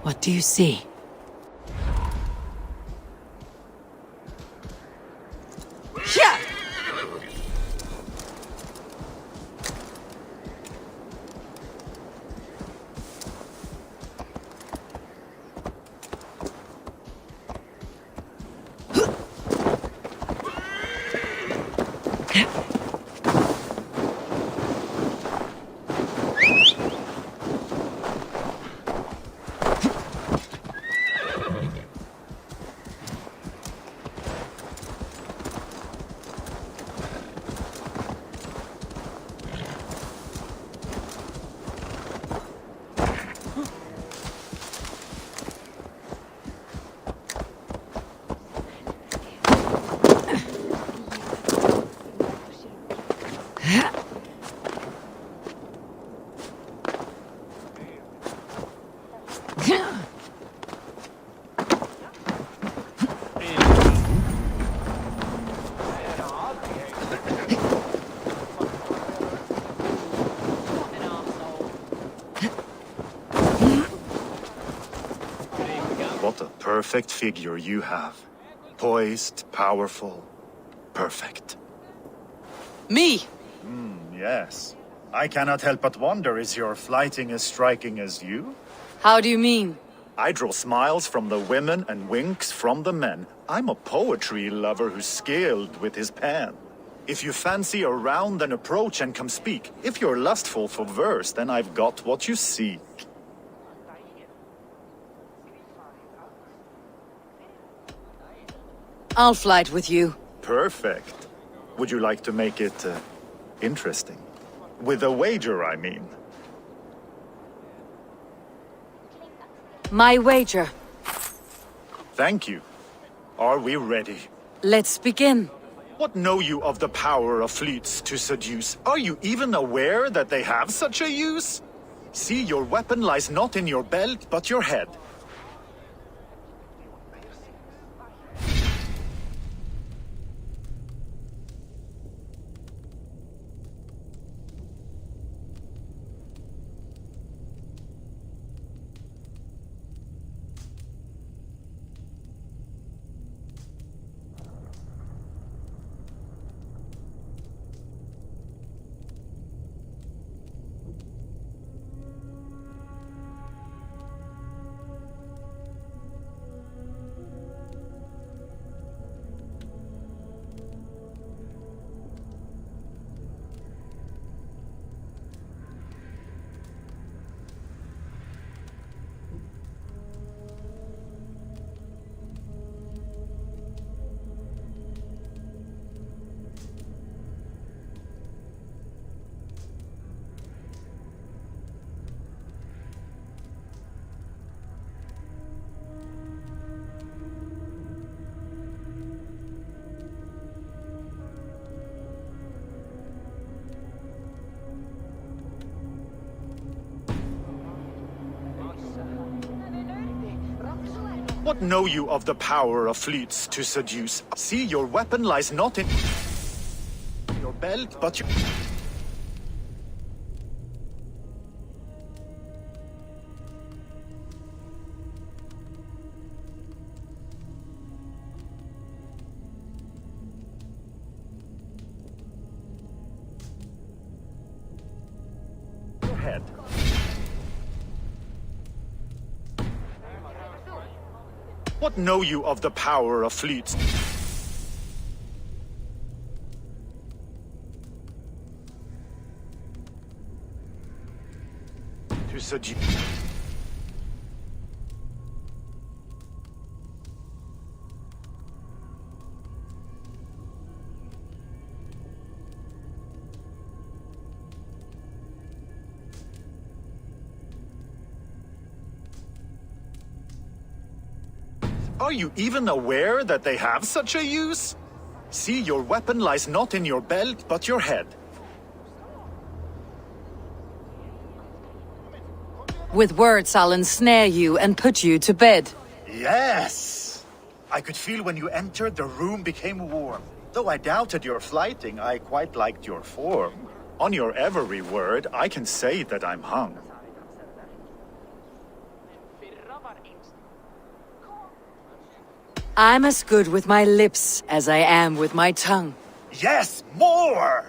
What do you see? What a perfect figure you have. Poised, powerful, perfect. Me? Yes. I cannot help but wonder, is your flighting as striking as you? How do you mean? I draw smiles from the women and winks from the men. I'm a poetry lover who's skilled with his pen. If you fancy a round, then approach and come speak. If you're lustful for verse, then I've got what you seek. I'll flight with you. Perfect. Would you like to make it interesting? With a wager, I mean. My wager. Thank you. Are we ready? Let's begin. What know you of the power of fleets to seduce? Are you even aware that they have such a use? See, your weapon lies not in your belt, but your head. What know you of the power of fleets to seduce? See, your weapon lies not in your belt, but your head. What know you of the power of fleets? To seduce. Are you even aware that they have such a use? See, your weapon lies not in your belt, but your head. With words, I'll ensnare you and put you to bed. Yes! I could feel when you entered, the room became warm. Though I doubted your flighting, I quite liked your form. On your every word, I can say that I'm hung. I'm as good with my lips as I am with my tongue. Yes, more!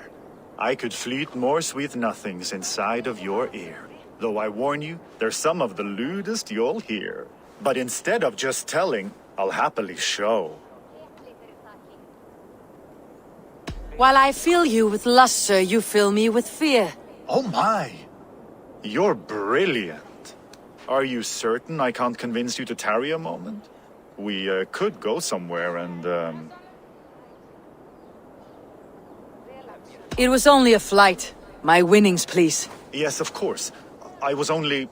I could fleet more sweet nothings inside of your ear. Though I warn you, they're some of the lewdest you'll hear. But instead of just telling, I'll happily show. While I fill you with luster, you fill me with fear. Oh my! You're brilliant. Are you certain I can't convince you to tarry a moment? We could go somewhere and, It was only a flight. My winnings, please. Yes, of course. I was only...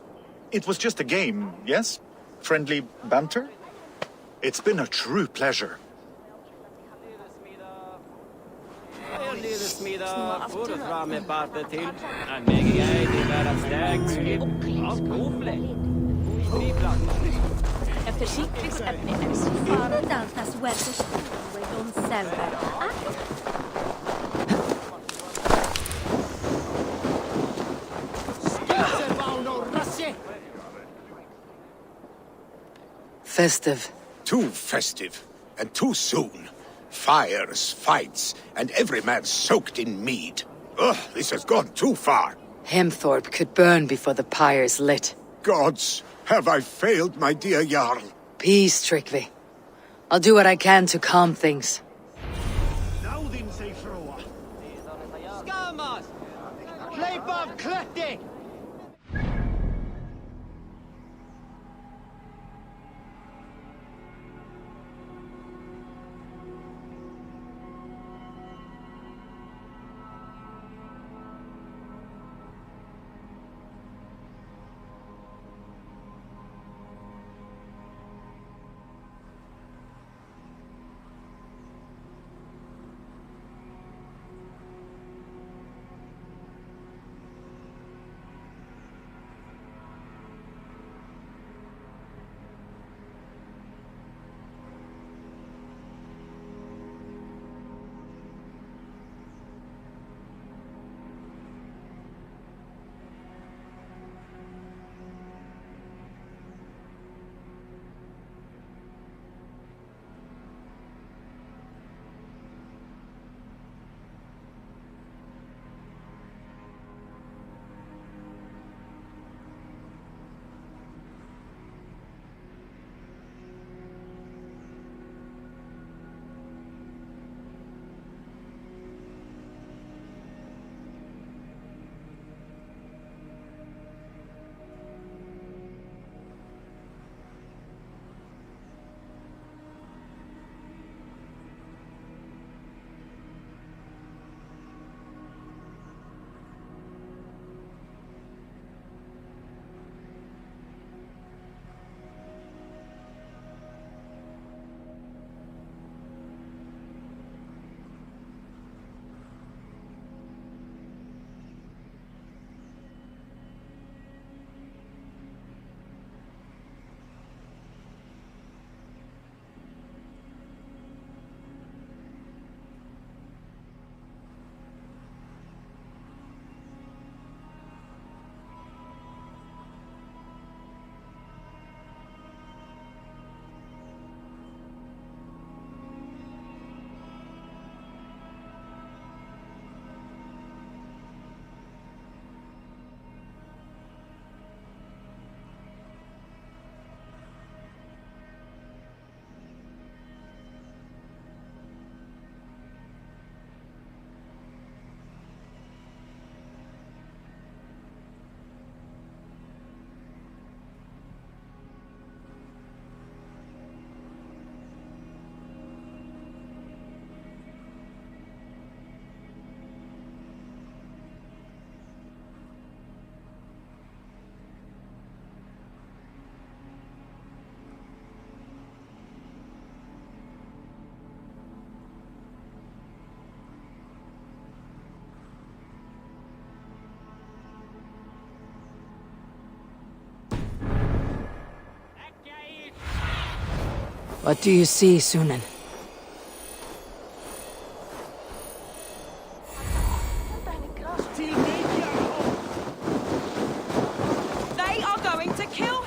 It was just a game, yes? Friendly banter? It's been a true pleasure. Efter skicklighetsämne är det Faradaltas weather we don't serve. festive. Too festive, and too soon. Fires, fights, and every man soaked in mead. Ugh, this has gone too far. Hemthorpe could burn before the pyre's lit. Gods, have I failed my dear Jarl? Peace, Tryggvi. I'll do what I can to calm things. Skammas! Kleip av kletti! What do you see, Sunan? They are going to kill...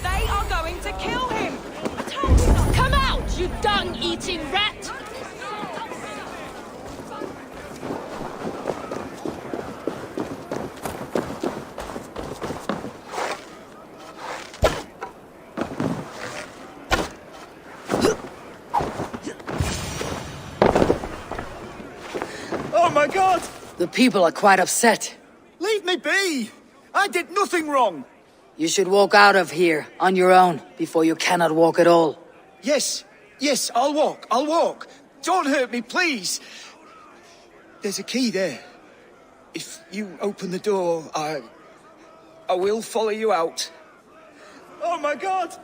They are going to kill him! I told you not... Come out, you dung-eating rat! Oh my god! The people are quite upset. Leave me be! I did nothing wrong! You should walk out of here on your own before you cannot walk at all. Yes, yes, I'll walk. Don't hurt me, please! There's a key there. If you open the door, I will follow you out. Oh my god!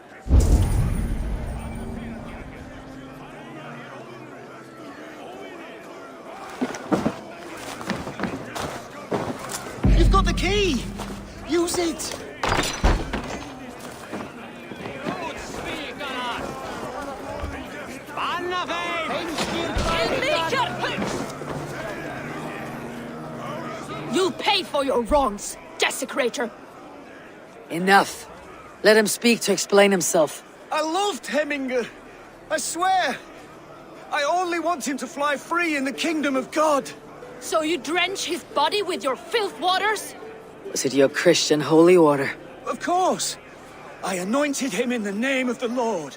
You've got the key! Use it! You'll pay for your wrongs, desecrator! Enough. Let him speak to explain himself. I loved Hemminger. I swear. I only want him to fly free in the kingdom of God. So you drench his body with your filth waters? Was it your Christian holy order? Of course. I anointed him in the name of the Lord.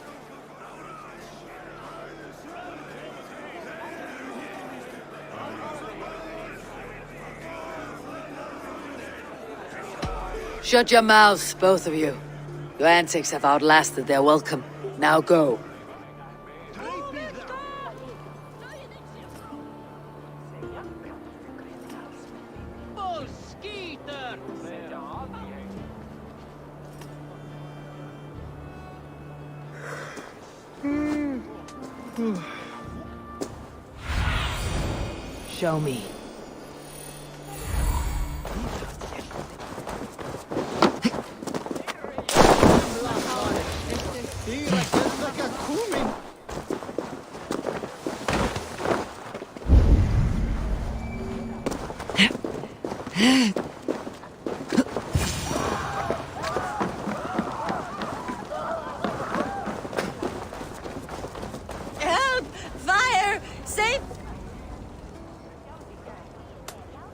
Shut your mouths, both of you. Your antics have outlasted their welcome. Now go. Show me. Help! Fire! Save!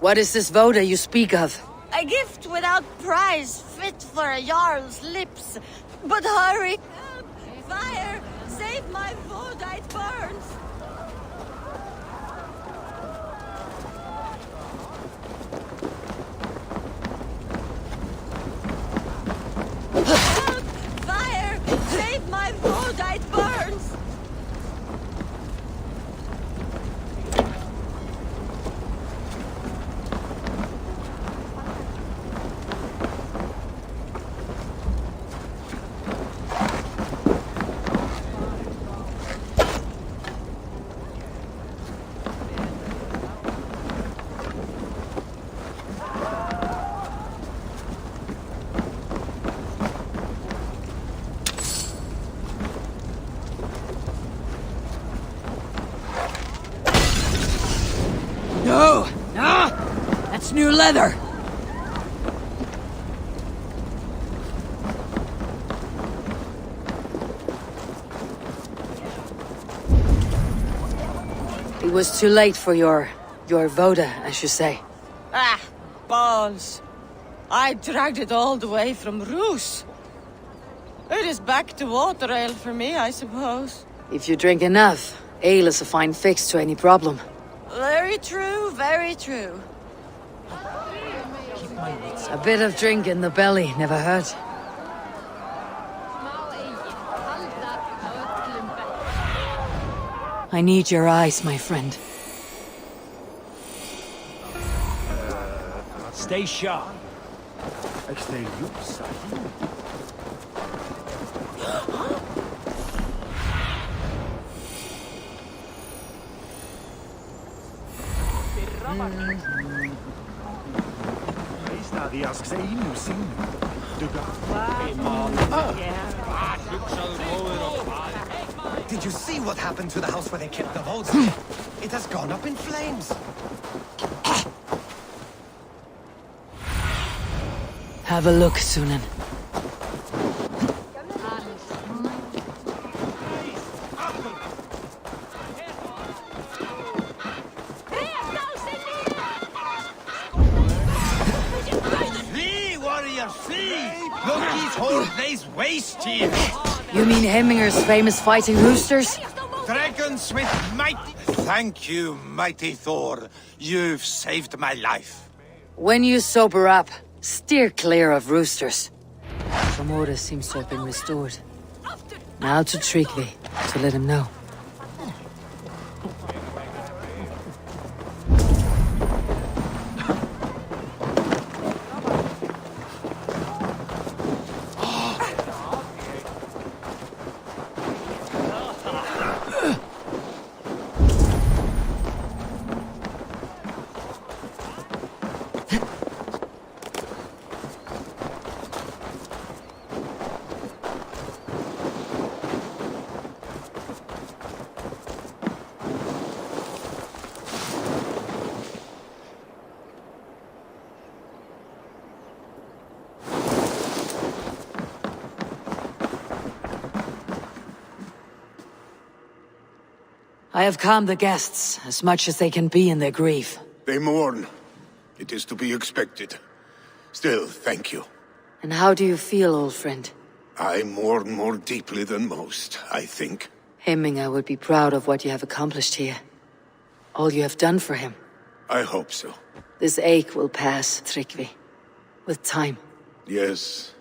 What is this voda you speak of? A gift without price, fit for a Jarl's lips. But hurry! Help! Fire! Save my food, it burns! Help! Fire! Save my food, it burns! No! No! That's new leather! It was too late for your voda, as you say. Ah, balls. I dragged it all the way from Roos. It is back to water ale for me, I suppose. If you drink enough, ale is a fine fix to any problem. Very true, very true. A bit of drink in the belly never hurt. I need your eyes, my friend. Stay sharp. Did you see what happened to the house where they kept the votes? It has gone up in flames. Have a look, Sunan. Flee, warrior, flee! Loki's whole place waste here! You mean Hemminger's famous fighting roosters? Dragons with might! Thank you, mighty Thor. You've saved my life. When you sober up, steer clear of roosters. Some order seems to have been restored. Now to Tryggvi, to let him know. I have calmed the guests as much as they can be in their grief. They mourn. It is to be expected. Still, thank you. And how do you feel, old friend? I mourn more deeply than most, I think. Hemminger would be proud of what you have accomplished here. All you have done for him. I hope so. This ache will pass, Tryggvi. With time. Yes,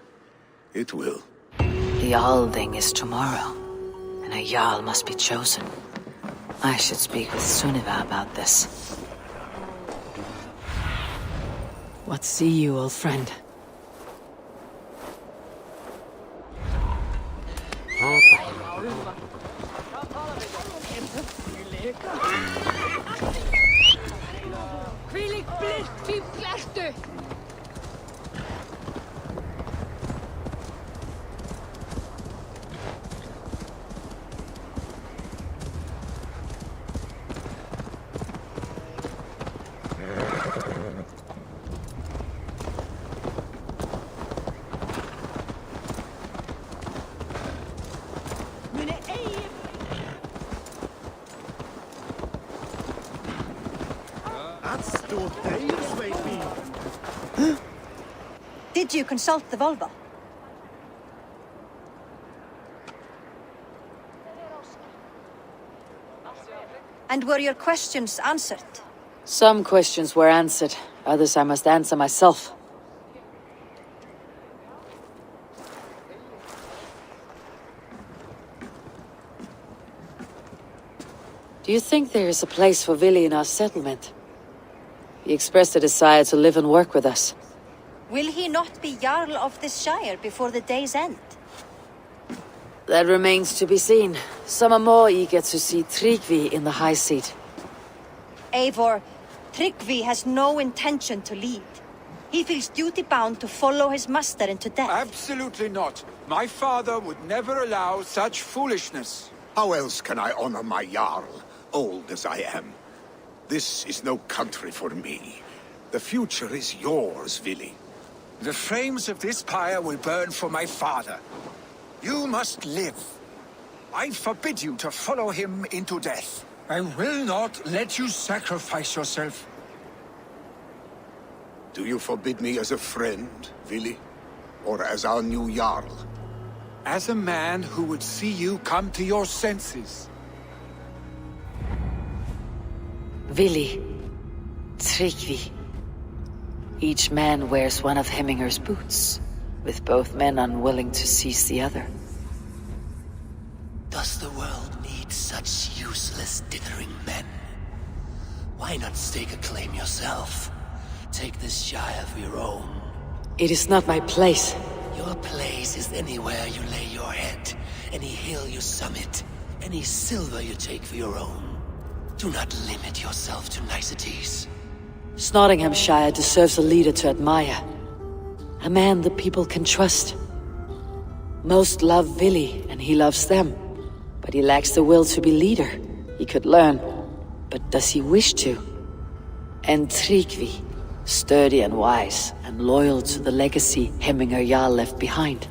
it will. The Althing is tomorrow, and a Jarl must be chosen. I should speak with Sunniva about this. What see you, old friend? Hvílík blyrt í bjartu! Did you consult the Volva? And were your questions answered? Some questions were answered, others I must answer myself. Do you think there is a place for Vili in our settlement? He expressed a desire to live and work with us. Will he not be Jarl of this shire before the day's end? That remains to be seen. Some are more eager to see Tryggvi in the high seat. Eivor, Tryggvi has no intention to lead. He feels duty-bound to follow his master into death. Absolutely not. My father would never allow such foolishness. How else can I honor my Jarl, old as I am? This is no country for me. The future is yours, Vili. The flames of this pyre will burn for my father. You must live. I forbid you to follow him into death. I will not let you sacrifice yourself. Do you forbid me as a friend, Vili? Or as our new Jarl? As a man who would see you come to your senses. Vili. Tryggvi. Each man wears one of Hemminger's boots, with both men unwilling to seize the other. Does the world need such useless, dithering men? Why not stake a claim yourself? Take this shire for your own. It is not my place. Your place is anywhere you lay your head, any hill you summit, any silver you take for your own. Do not limit yourself to niceties. Nottinghamshire deserves a leader to admire. A man the people can trust. Most love Vili, and he loves them. But he lacks the will to be leader. He could learn, but does he wish to? And Tryggvi, sturdy and wise, and loyal to the legacy Hemminger Jarl left behind.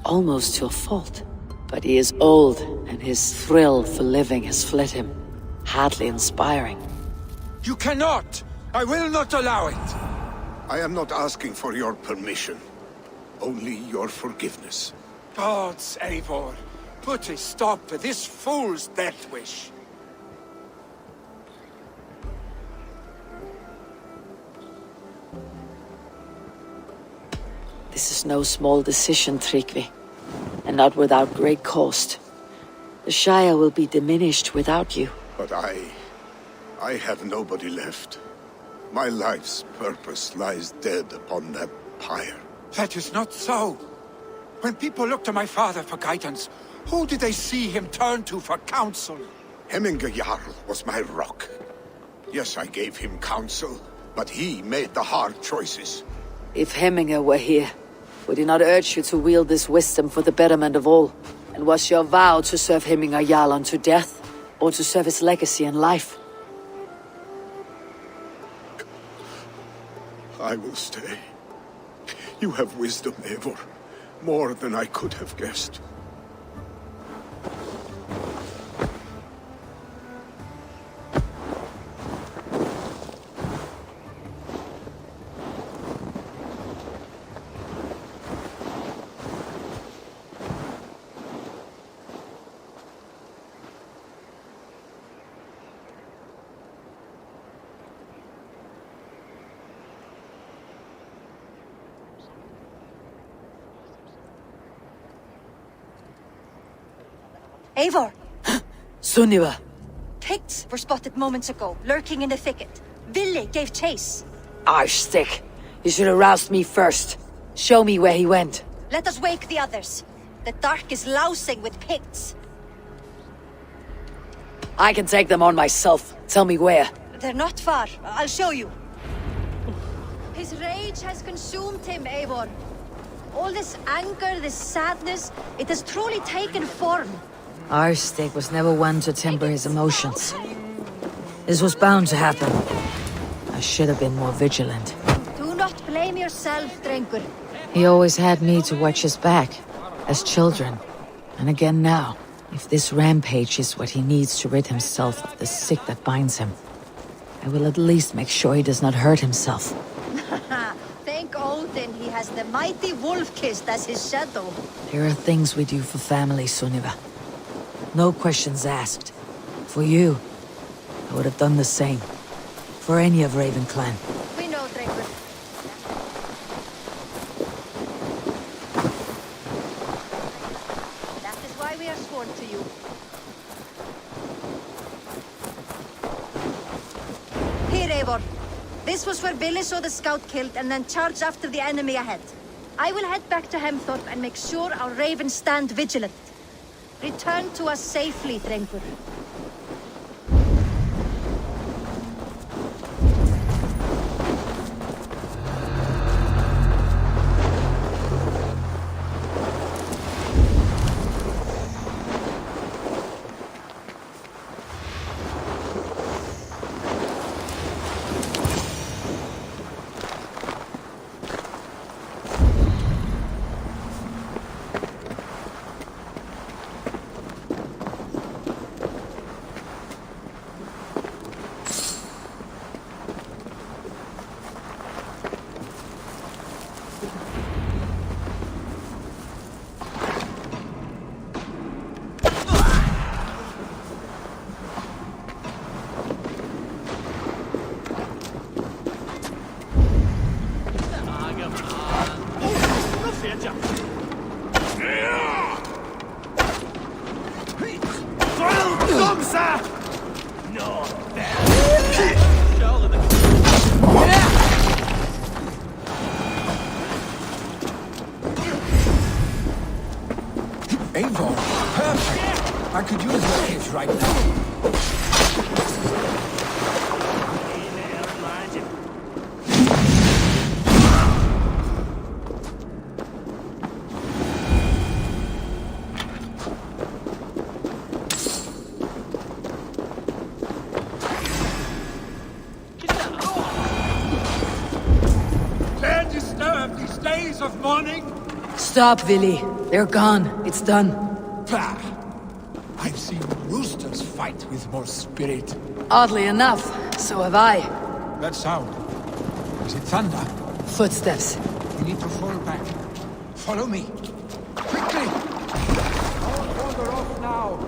Almost to a fault. But he is old, and his thrill for living has fled him. Hardly inspiring. You cannot! I will not allow it! I am not asking for your permission. Only your forgiveness. Gods, Eivor, put a stop to this fool's death wish. This is no small decision, Tryggvi. And not without great cost. The Shire will be diminished without you. But I have nobody left. My life's purpose lies dead upon that pyre. That is not so. When people look to my father for guidance, who did they see him turn to for counsel? Hemminger Jarl was my rock. Yes, I gave him counsel, but he made the hard choices. If Hemminger were here, would he not urge you to wield this wisdom for the betterment of all? And was your vow to serve Hemminger Jarl unto death, or to serve his legacy in life? I will stay. You have wisdom, Eivor. More than I could have guessed. Eivor! Sunniva! Picts were spotted moments ago, lurking in the thicket. Vili gave chase. Arshstick! You should have roused me first. Show me where he went. Let us wake the others. The dark is lousing with Picts. I can take them on myself. Tell me where. They're not far. I'll show you. His rage has consumed him, Eivor. All this anger, this sadness, it has truly taken form. Arshstick was never one to temper his emotions. This was bound to happen. I should have been more vigilant. Do not blame yourself, Drengur. He always had me to watch his back, as children. And again now, if this rampage is what he needs to rid himself of the sick that binds him, I will at least make sure he does not hurt himself. Thank Odin he has the mighty Wolf-Kissed as his shadow. There are things we do for family, Sunniva. No questions asked. For you, I would have done the same. For any of Raven Clan. We know, Drengur. That is why we are sworn to you. Here, Eivor. This was where Vili saw the scout killed and then charged after the enemy ahead. I will head back to Hemthorpe and make sure our ravens stand vigilant. Return to us safely, Drengur. Eivor, perfect! I could use your aid right now. Dare disturb these days of mourning? Stop, Vili. They're gone. It's done. Bah! I've seen roosters fight with more spirit. Oddly enough, so have I. That sound. Is it thunder? Footsteps. We need to fall back. Follow me. Quickly! Don't wander off now.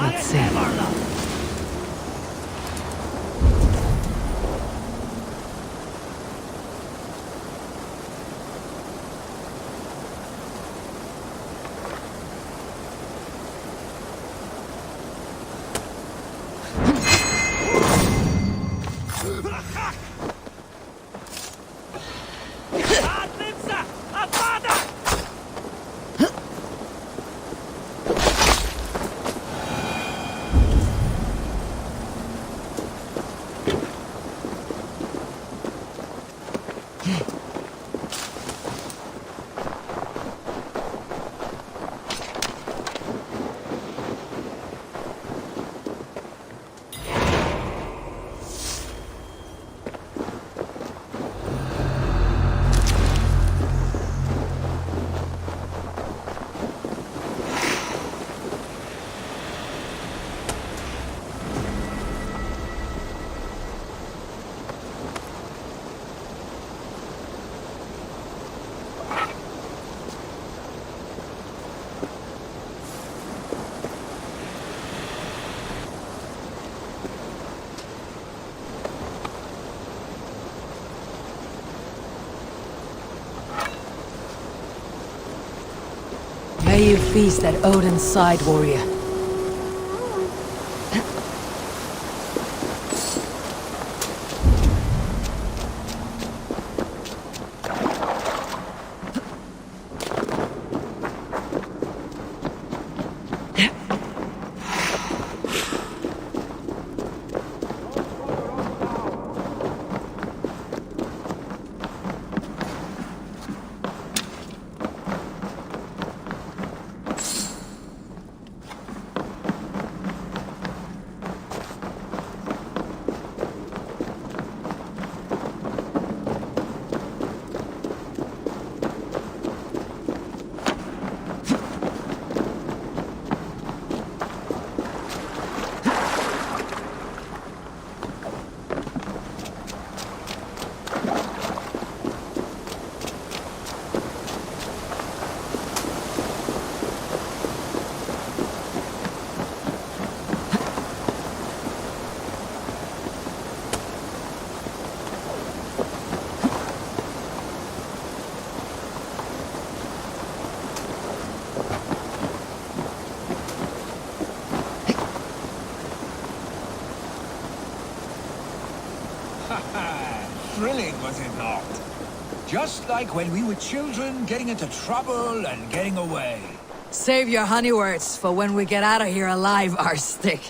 Let's see. May you feast at Odin's side, warrior. Thrilling, was it not? Just like when we were children, getting into trouble and getting away. Save your honey words for when we get out of here alive, Arstick.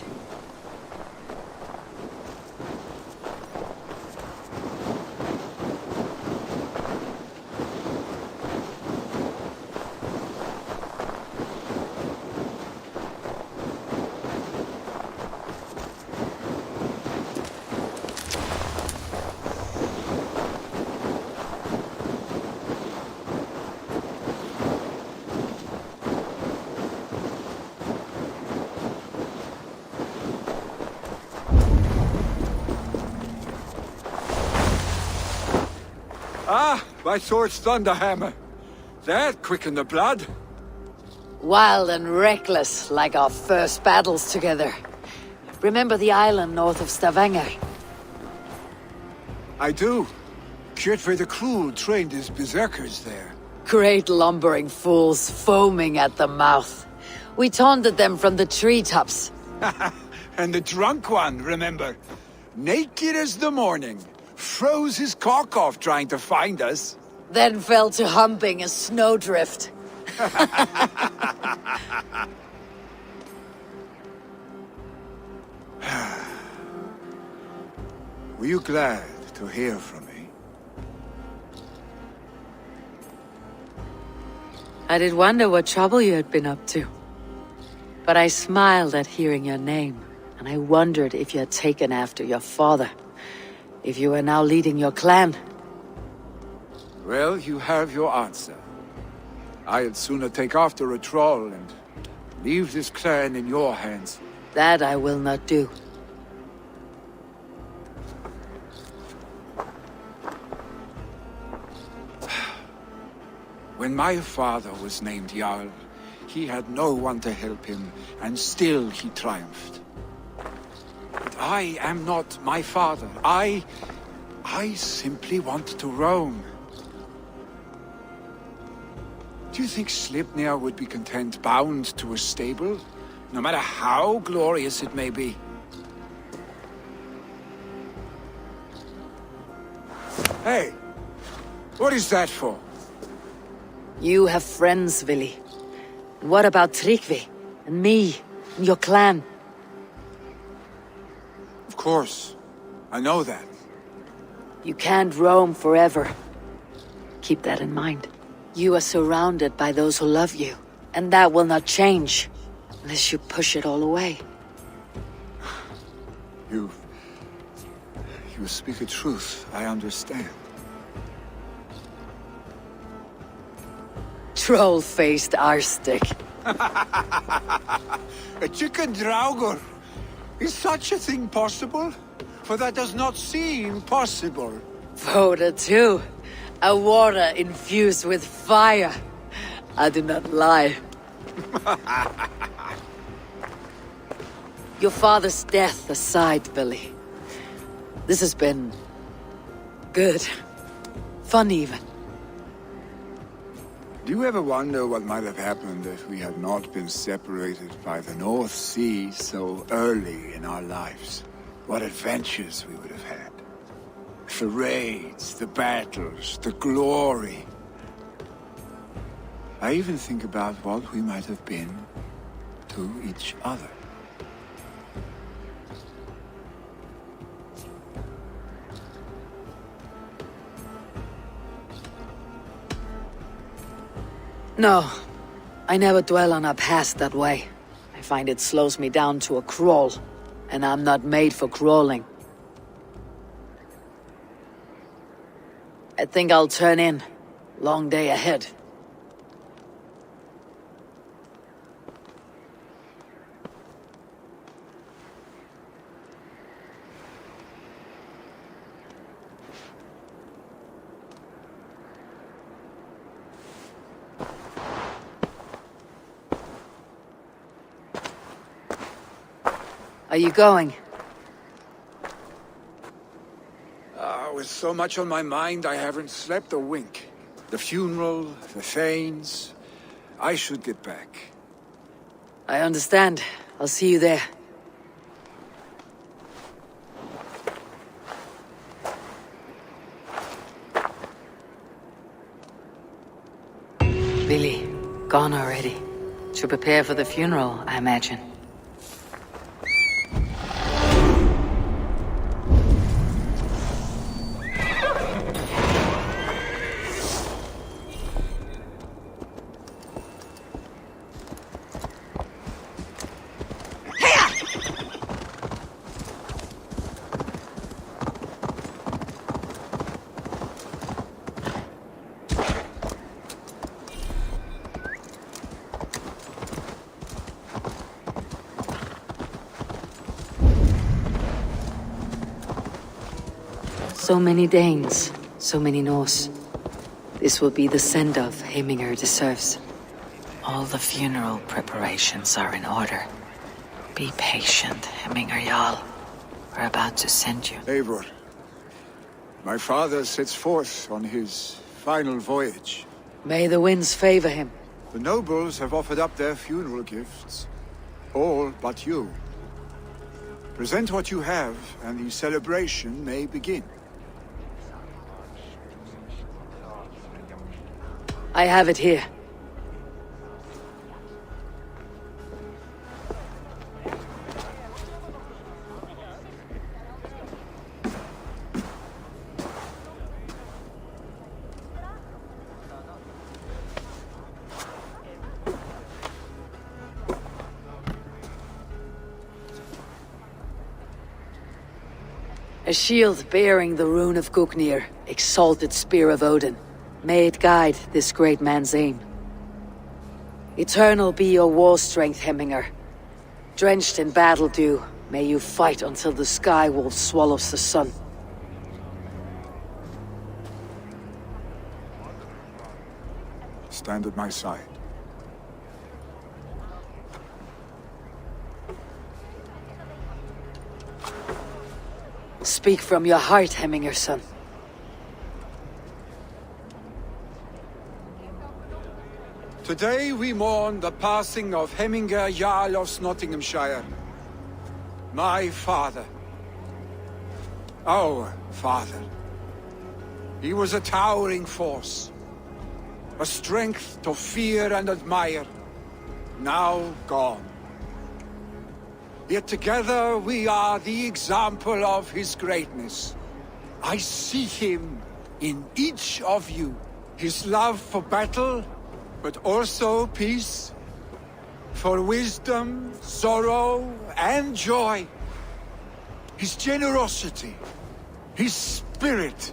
Ah, my sword's thunderhammer. That quickened the blood. Wild and reckless, like our first battles together. Remember the island north of Stavanger? I do. Kjotve the Cruel trained his berserkers there. Great lumbering fools, foaming at the mouth. We taunted them from the treetops. And the drunk one, remember? Naked as the morning. Froze his cock off trying to find us. Then fell to humping a snowdrift. Were you glad to hear from me? I did wonder what trouble you had been up to. But I smiled at hearing your name, and I wondered if you had taken after your father. If you were now leading your clan. Well, you have your answer. I'd sooner take after a troll and leave this clan in your hands. That I will not do. When my father was named Jarl, he had no one to help him, and still he triumphed. But I am not my father. I simply want to roam. Do you think Sleipnir would be content bound to a stable, no matter how glorious it may be? Hey, what is that for? You have friends, Vili. What about Tryggvi, and me, and your clan? Of course, I know that. You can't roam forever. Keep that in mind. You are surrounded by those who love you, and that will not change, unless you push it all away. You speak a truth, I understand. Troll-faced arstick. A chicken draugur! Is such a thing possible? For that does not seem possible. Voda too. A water infused with fire. I do not lie. Your father's death aside, Billy. This has been... good. Fun even. Do you ever wonder what might have happened if we had not been separated by the North Sea so early in our lives? What adventures we would have had. The raids, the battles, the glory. I even think about what we might have been to each other. No, I never dwell on our past that way. I find it slows me down to a crawl, and I'm not made for crawling. I think I'll turn in. Long day ahead. Are you going? With so much on my mind, I haven't slept a wink. The funeral, the Thanes... I should get back. I understand. I'll see you there. Billy, gone already. To prepare for the funeral, I imagine. So many Danes, so many Norse. This will be the send-off Heminger deserves. All the funeral preparations are in order. Be patient, Heminger Jarl. We're about to send you. Eivor, my father sets forth on his final voyage. May the winds favor him. The nobles have offered up their funeral gifts. All but you. Present what you have, and the celebration may begin. I have it here. A shield bearing the rune of Gugnir, exalted spear of Odin. May it guide this great man's aim. Eternal be your war strength, Heminger. Drenched in battle dew, may you fight until the sky wolf swallows the sun. Stand at my side. Speak from your heart, Heminger, son. Today we mourn the passing of Heminger Jarl of Nottinghamshire. My father. Our father. He was a towering force. A strength to fear and admire. Now gone. Yet together we are the example of his greatness. I see him in each of you. His love for battle, but also peace. For wisdom, sorrow, and joy. His generosity, his spirit.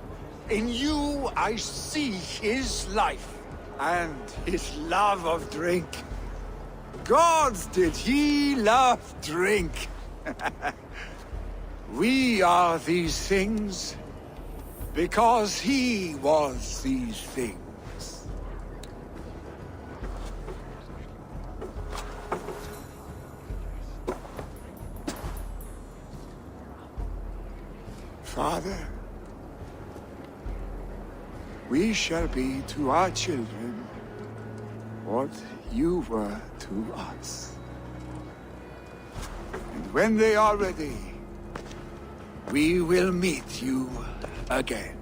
In you I see his life, and his love of drink. Gods, did he love drink! We are these things because he was these things. Father, we shall be to our children what you were to us. And when they are ready, we will meet you again.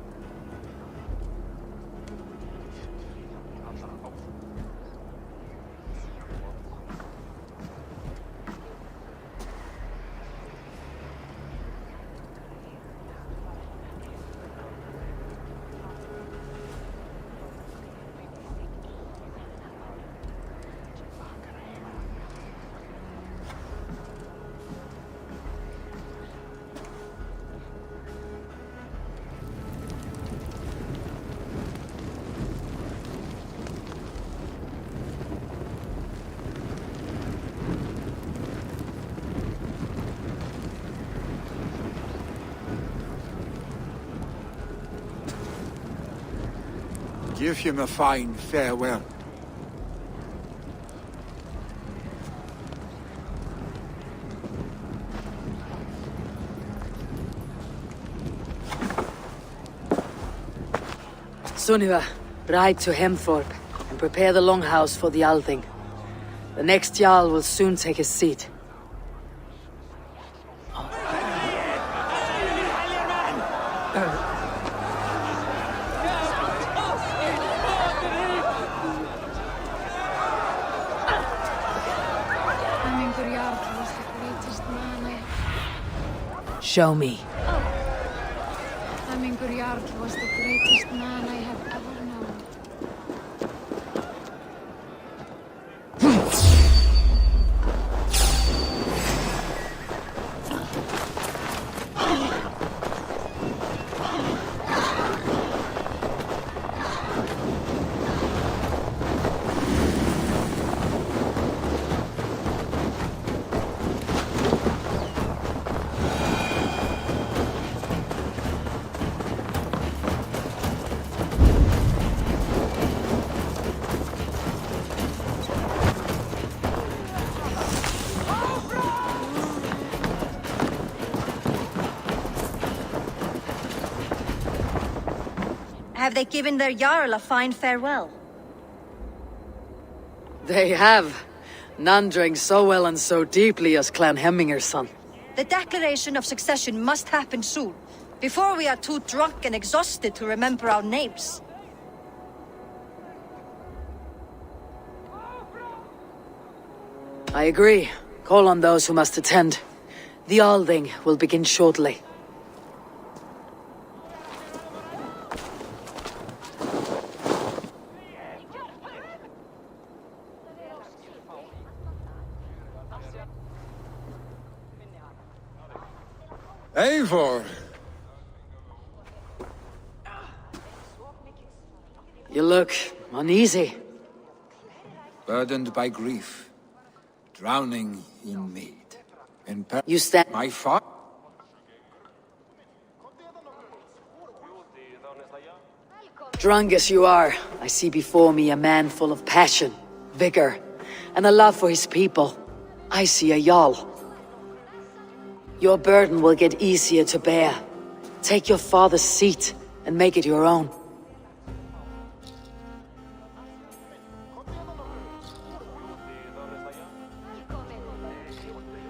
Give him a fine farewell. Sunniva, ride to Hemthorpe and prepare the longhouse for the Althing. The next Jarl will soon take his seat. Show me. Hemingr Jarl was the greatest man I have ever known. Have they given their Jarl a fine farewell? They have. None drank so well and so deeply as Clan Hemminger's son. The declaration of succession must happen soon, before we are too drunk and exhausted to remember our names. I agree. Call on those who must attend. The Althing will begin shortly. Eivor! You look uneasy. Burdened by grief. Drowning in mead. You stand. My father. Drunk as you are, I see before me a man full of passion, vigor, and a love for his people. I see a Jarl. Your burden will get easier to bear. Take your father's seat and make it your own.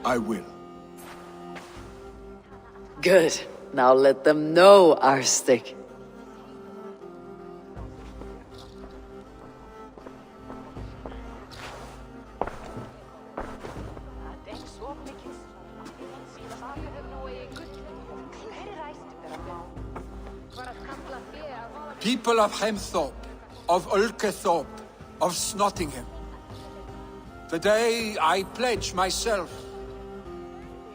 I will. Good. Now let them know, Arstic. People of Hemthorpe, of Ulkethorpe, of Snottingham. Today I pledge myself,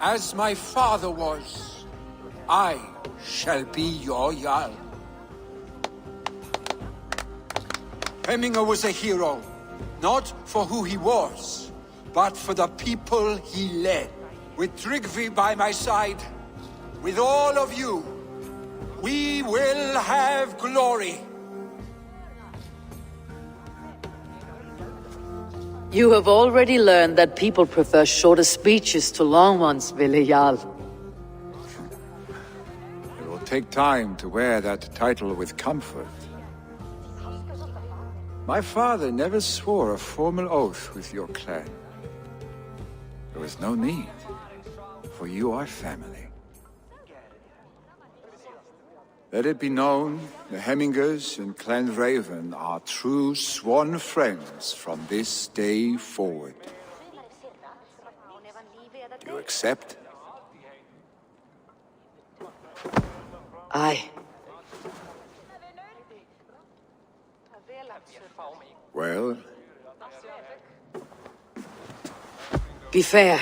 as my father was, I shall be your Jarl. Hemminger was a hero, not for who he was, but for the people he led. With Tryggvi by my side, with all of you, we will have glory. You have already learned that people prefer shorter speeches to long ones, Ville Jarl. It will take time to wear that title with comfort. My father never swore a formal oath with your clan. There was no need, for you are family. Let it be known, the Hemmingers and Clan Raven are true sworn friends from this day forward. Do you accept? Aye. Well? Be fair,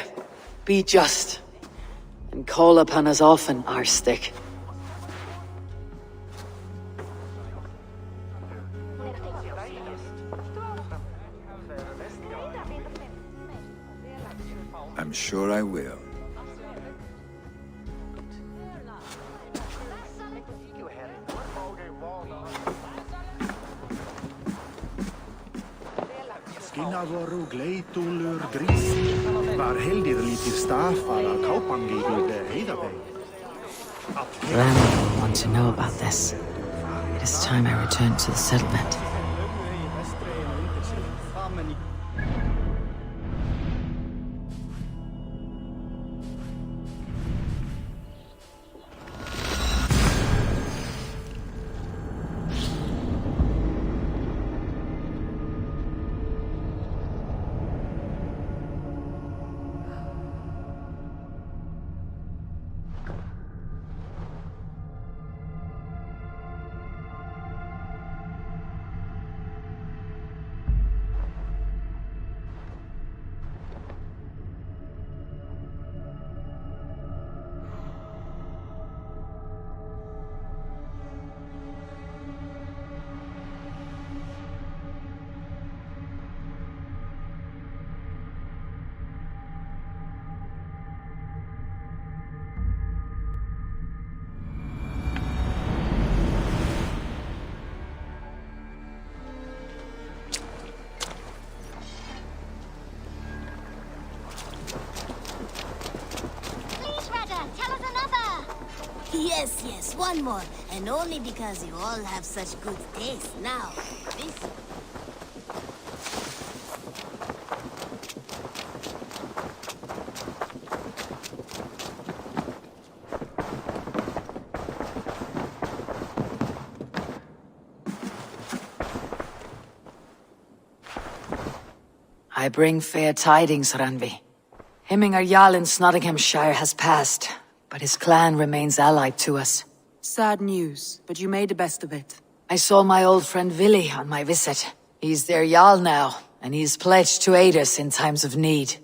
be just, and call upon us often, Arstic. I'm sure I will. Skinnavoru gleitúlur drís, var heldir lítir stafala kápangi við heiðabey. Ram will want to know about this. It is time I returned to the settlement. Yes, yes, one more. And only because you all have such good taste. Now, this... I bring fair tidings, Randvi. Hemminger Jarl in Nottinghamshire has passed, but his clan remains allied to us. Sad news, but you made the best of it. I saw my old friend Vili on my visit. He's their Jarl now, and he's pledged to aid us in times of need.